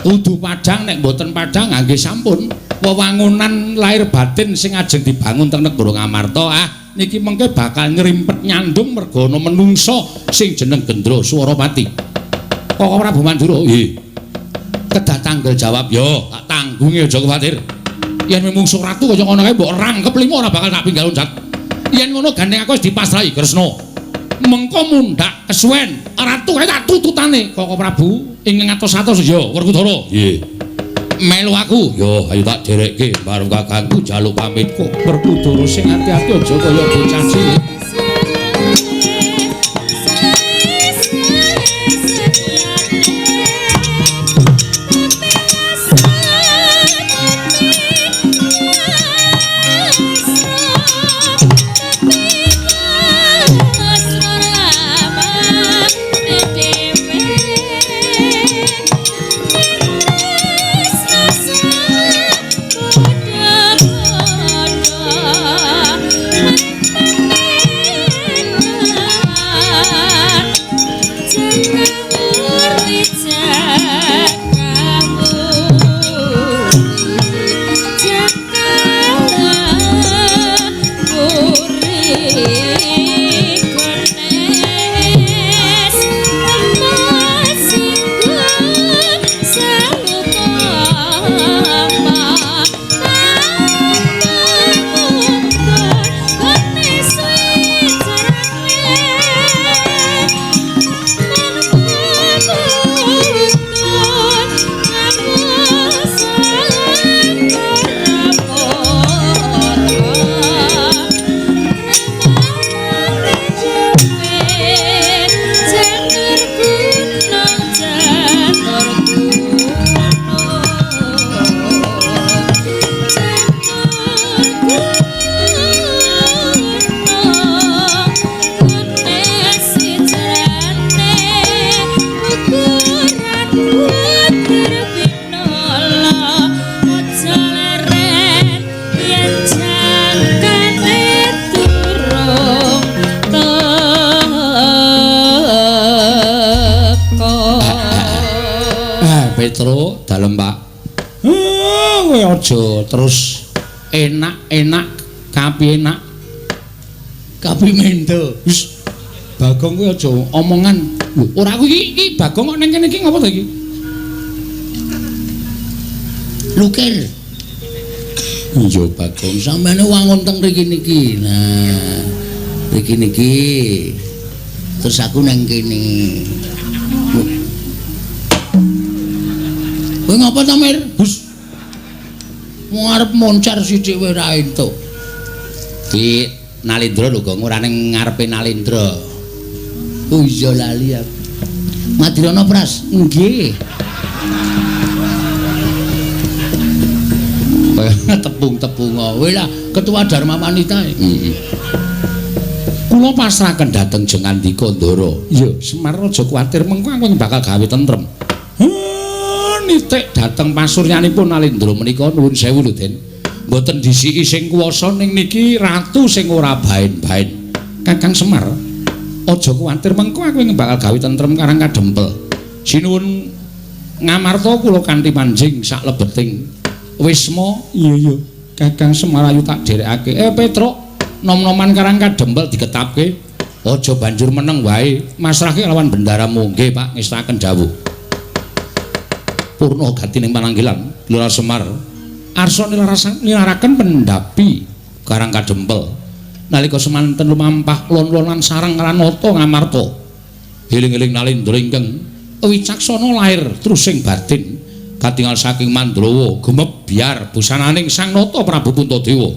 Kudu padhang nek mboten padhang nggih sampun wewangunan lahir batin sing ajeng dibangun teng negara Ngamarta niki mengke bakal ngrimpet nyandung merga ana menungsa sing jeneng Gendra Swaropati. Kok Prabu Mandura? Nggih. Kedah tanggel jawab yo, tak tanggungi aja kuwatir. Yen mungsuh ratu kaya ngono kae mbok rangkep limo ora bakal tak pinggal unjat. Yen ngono gandeng aku wis dipasrahi Kresna. Mengko mundhak kesuwen ratu kae tak tututane Koko Prabu ing ngatos-atos ya Werkudara. Nggih. Melu aku. Yo, ayo tak derekke bareng kakangku jaluk pamit kok. Werkudara sing ati-ati aja kaya bocah cilik. Petro dalem Pak. Kowe aja terus enak-enak kapienak kapimendo. Wis Bagong kowe aja omongan. Lho, ora kuwi iki Bagong kok ning kene iki ngopo to iki? Lukir. Iya Bagong Sampeyan wangun teng mriki niki. Nah, mriki niki. Terus aku nang kene. Kowe ngapa ta, Mir? Bus. Mau arep moncar sithik wae ra entuk. Di Nalindra lho, Gong, ora ning ngarepe Nalindra. Oh iya lali aku. Madirana Pras. Nggih. Tepung-tepung kowe lah ketua Dharma Wanita. Heeh. Kula pasrahaken dhateng Jengandika Ndara. Iya, Semar aja kuwatir mengko aku bakal gawe tentrem. Nitik dhateng pasuryanipun Nalindra menika nuwun sewu lho, Den. Mboten disiki sing kuwasa ning niki ratu sing ora baen-baen. Kakang Semar, aja kuwatir mengko aku bakal gawe tentrem Karang Kadempel. Sinuwun ngamarta kula kanthi manjing sak lebeting wisma. Iya. Kakang Semar ayu tak dherekake. Petruk, nom-noman Karang Kadempel diketapke. Aja banjur meneng wae. Masrahke lawan bendaramu. Nggih, Pak, ngestaken dawuh. Purna gatining pananggilan Lurah Semar arsa nilaraken pendapi Karang Kadempel nalika semanten lumampah lon-lonan sareng Ranata ngamarta eling-eling nalendra ingkang wicaksana lair trusing batin katingal saking Mandrawa gemebyar busananing Sang Nata Prabu Puntadewa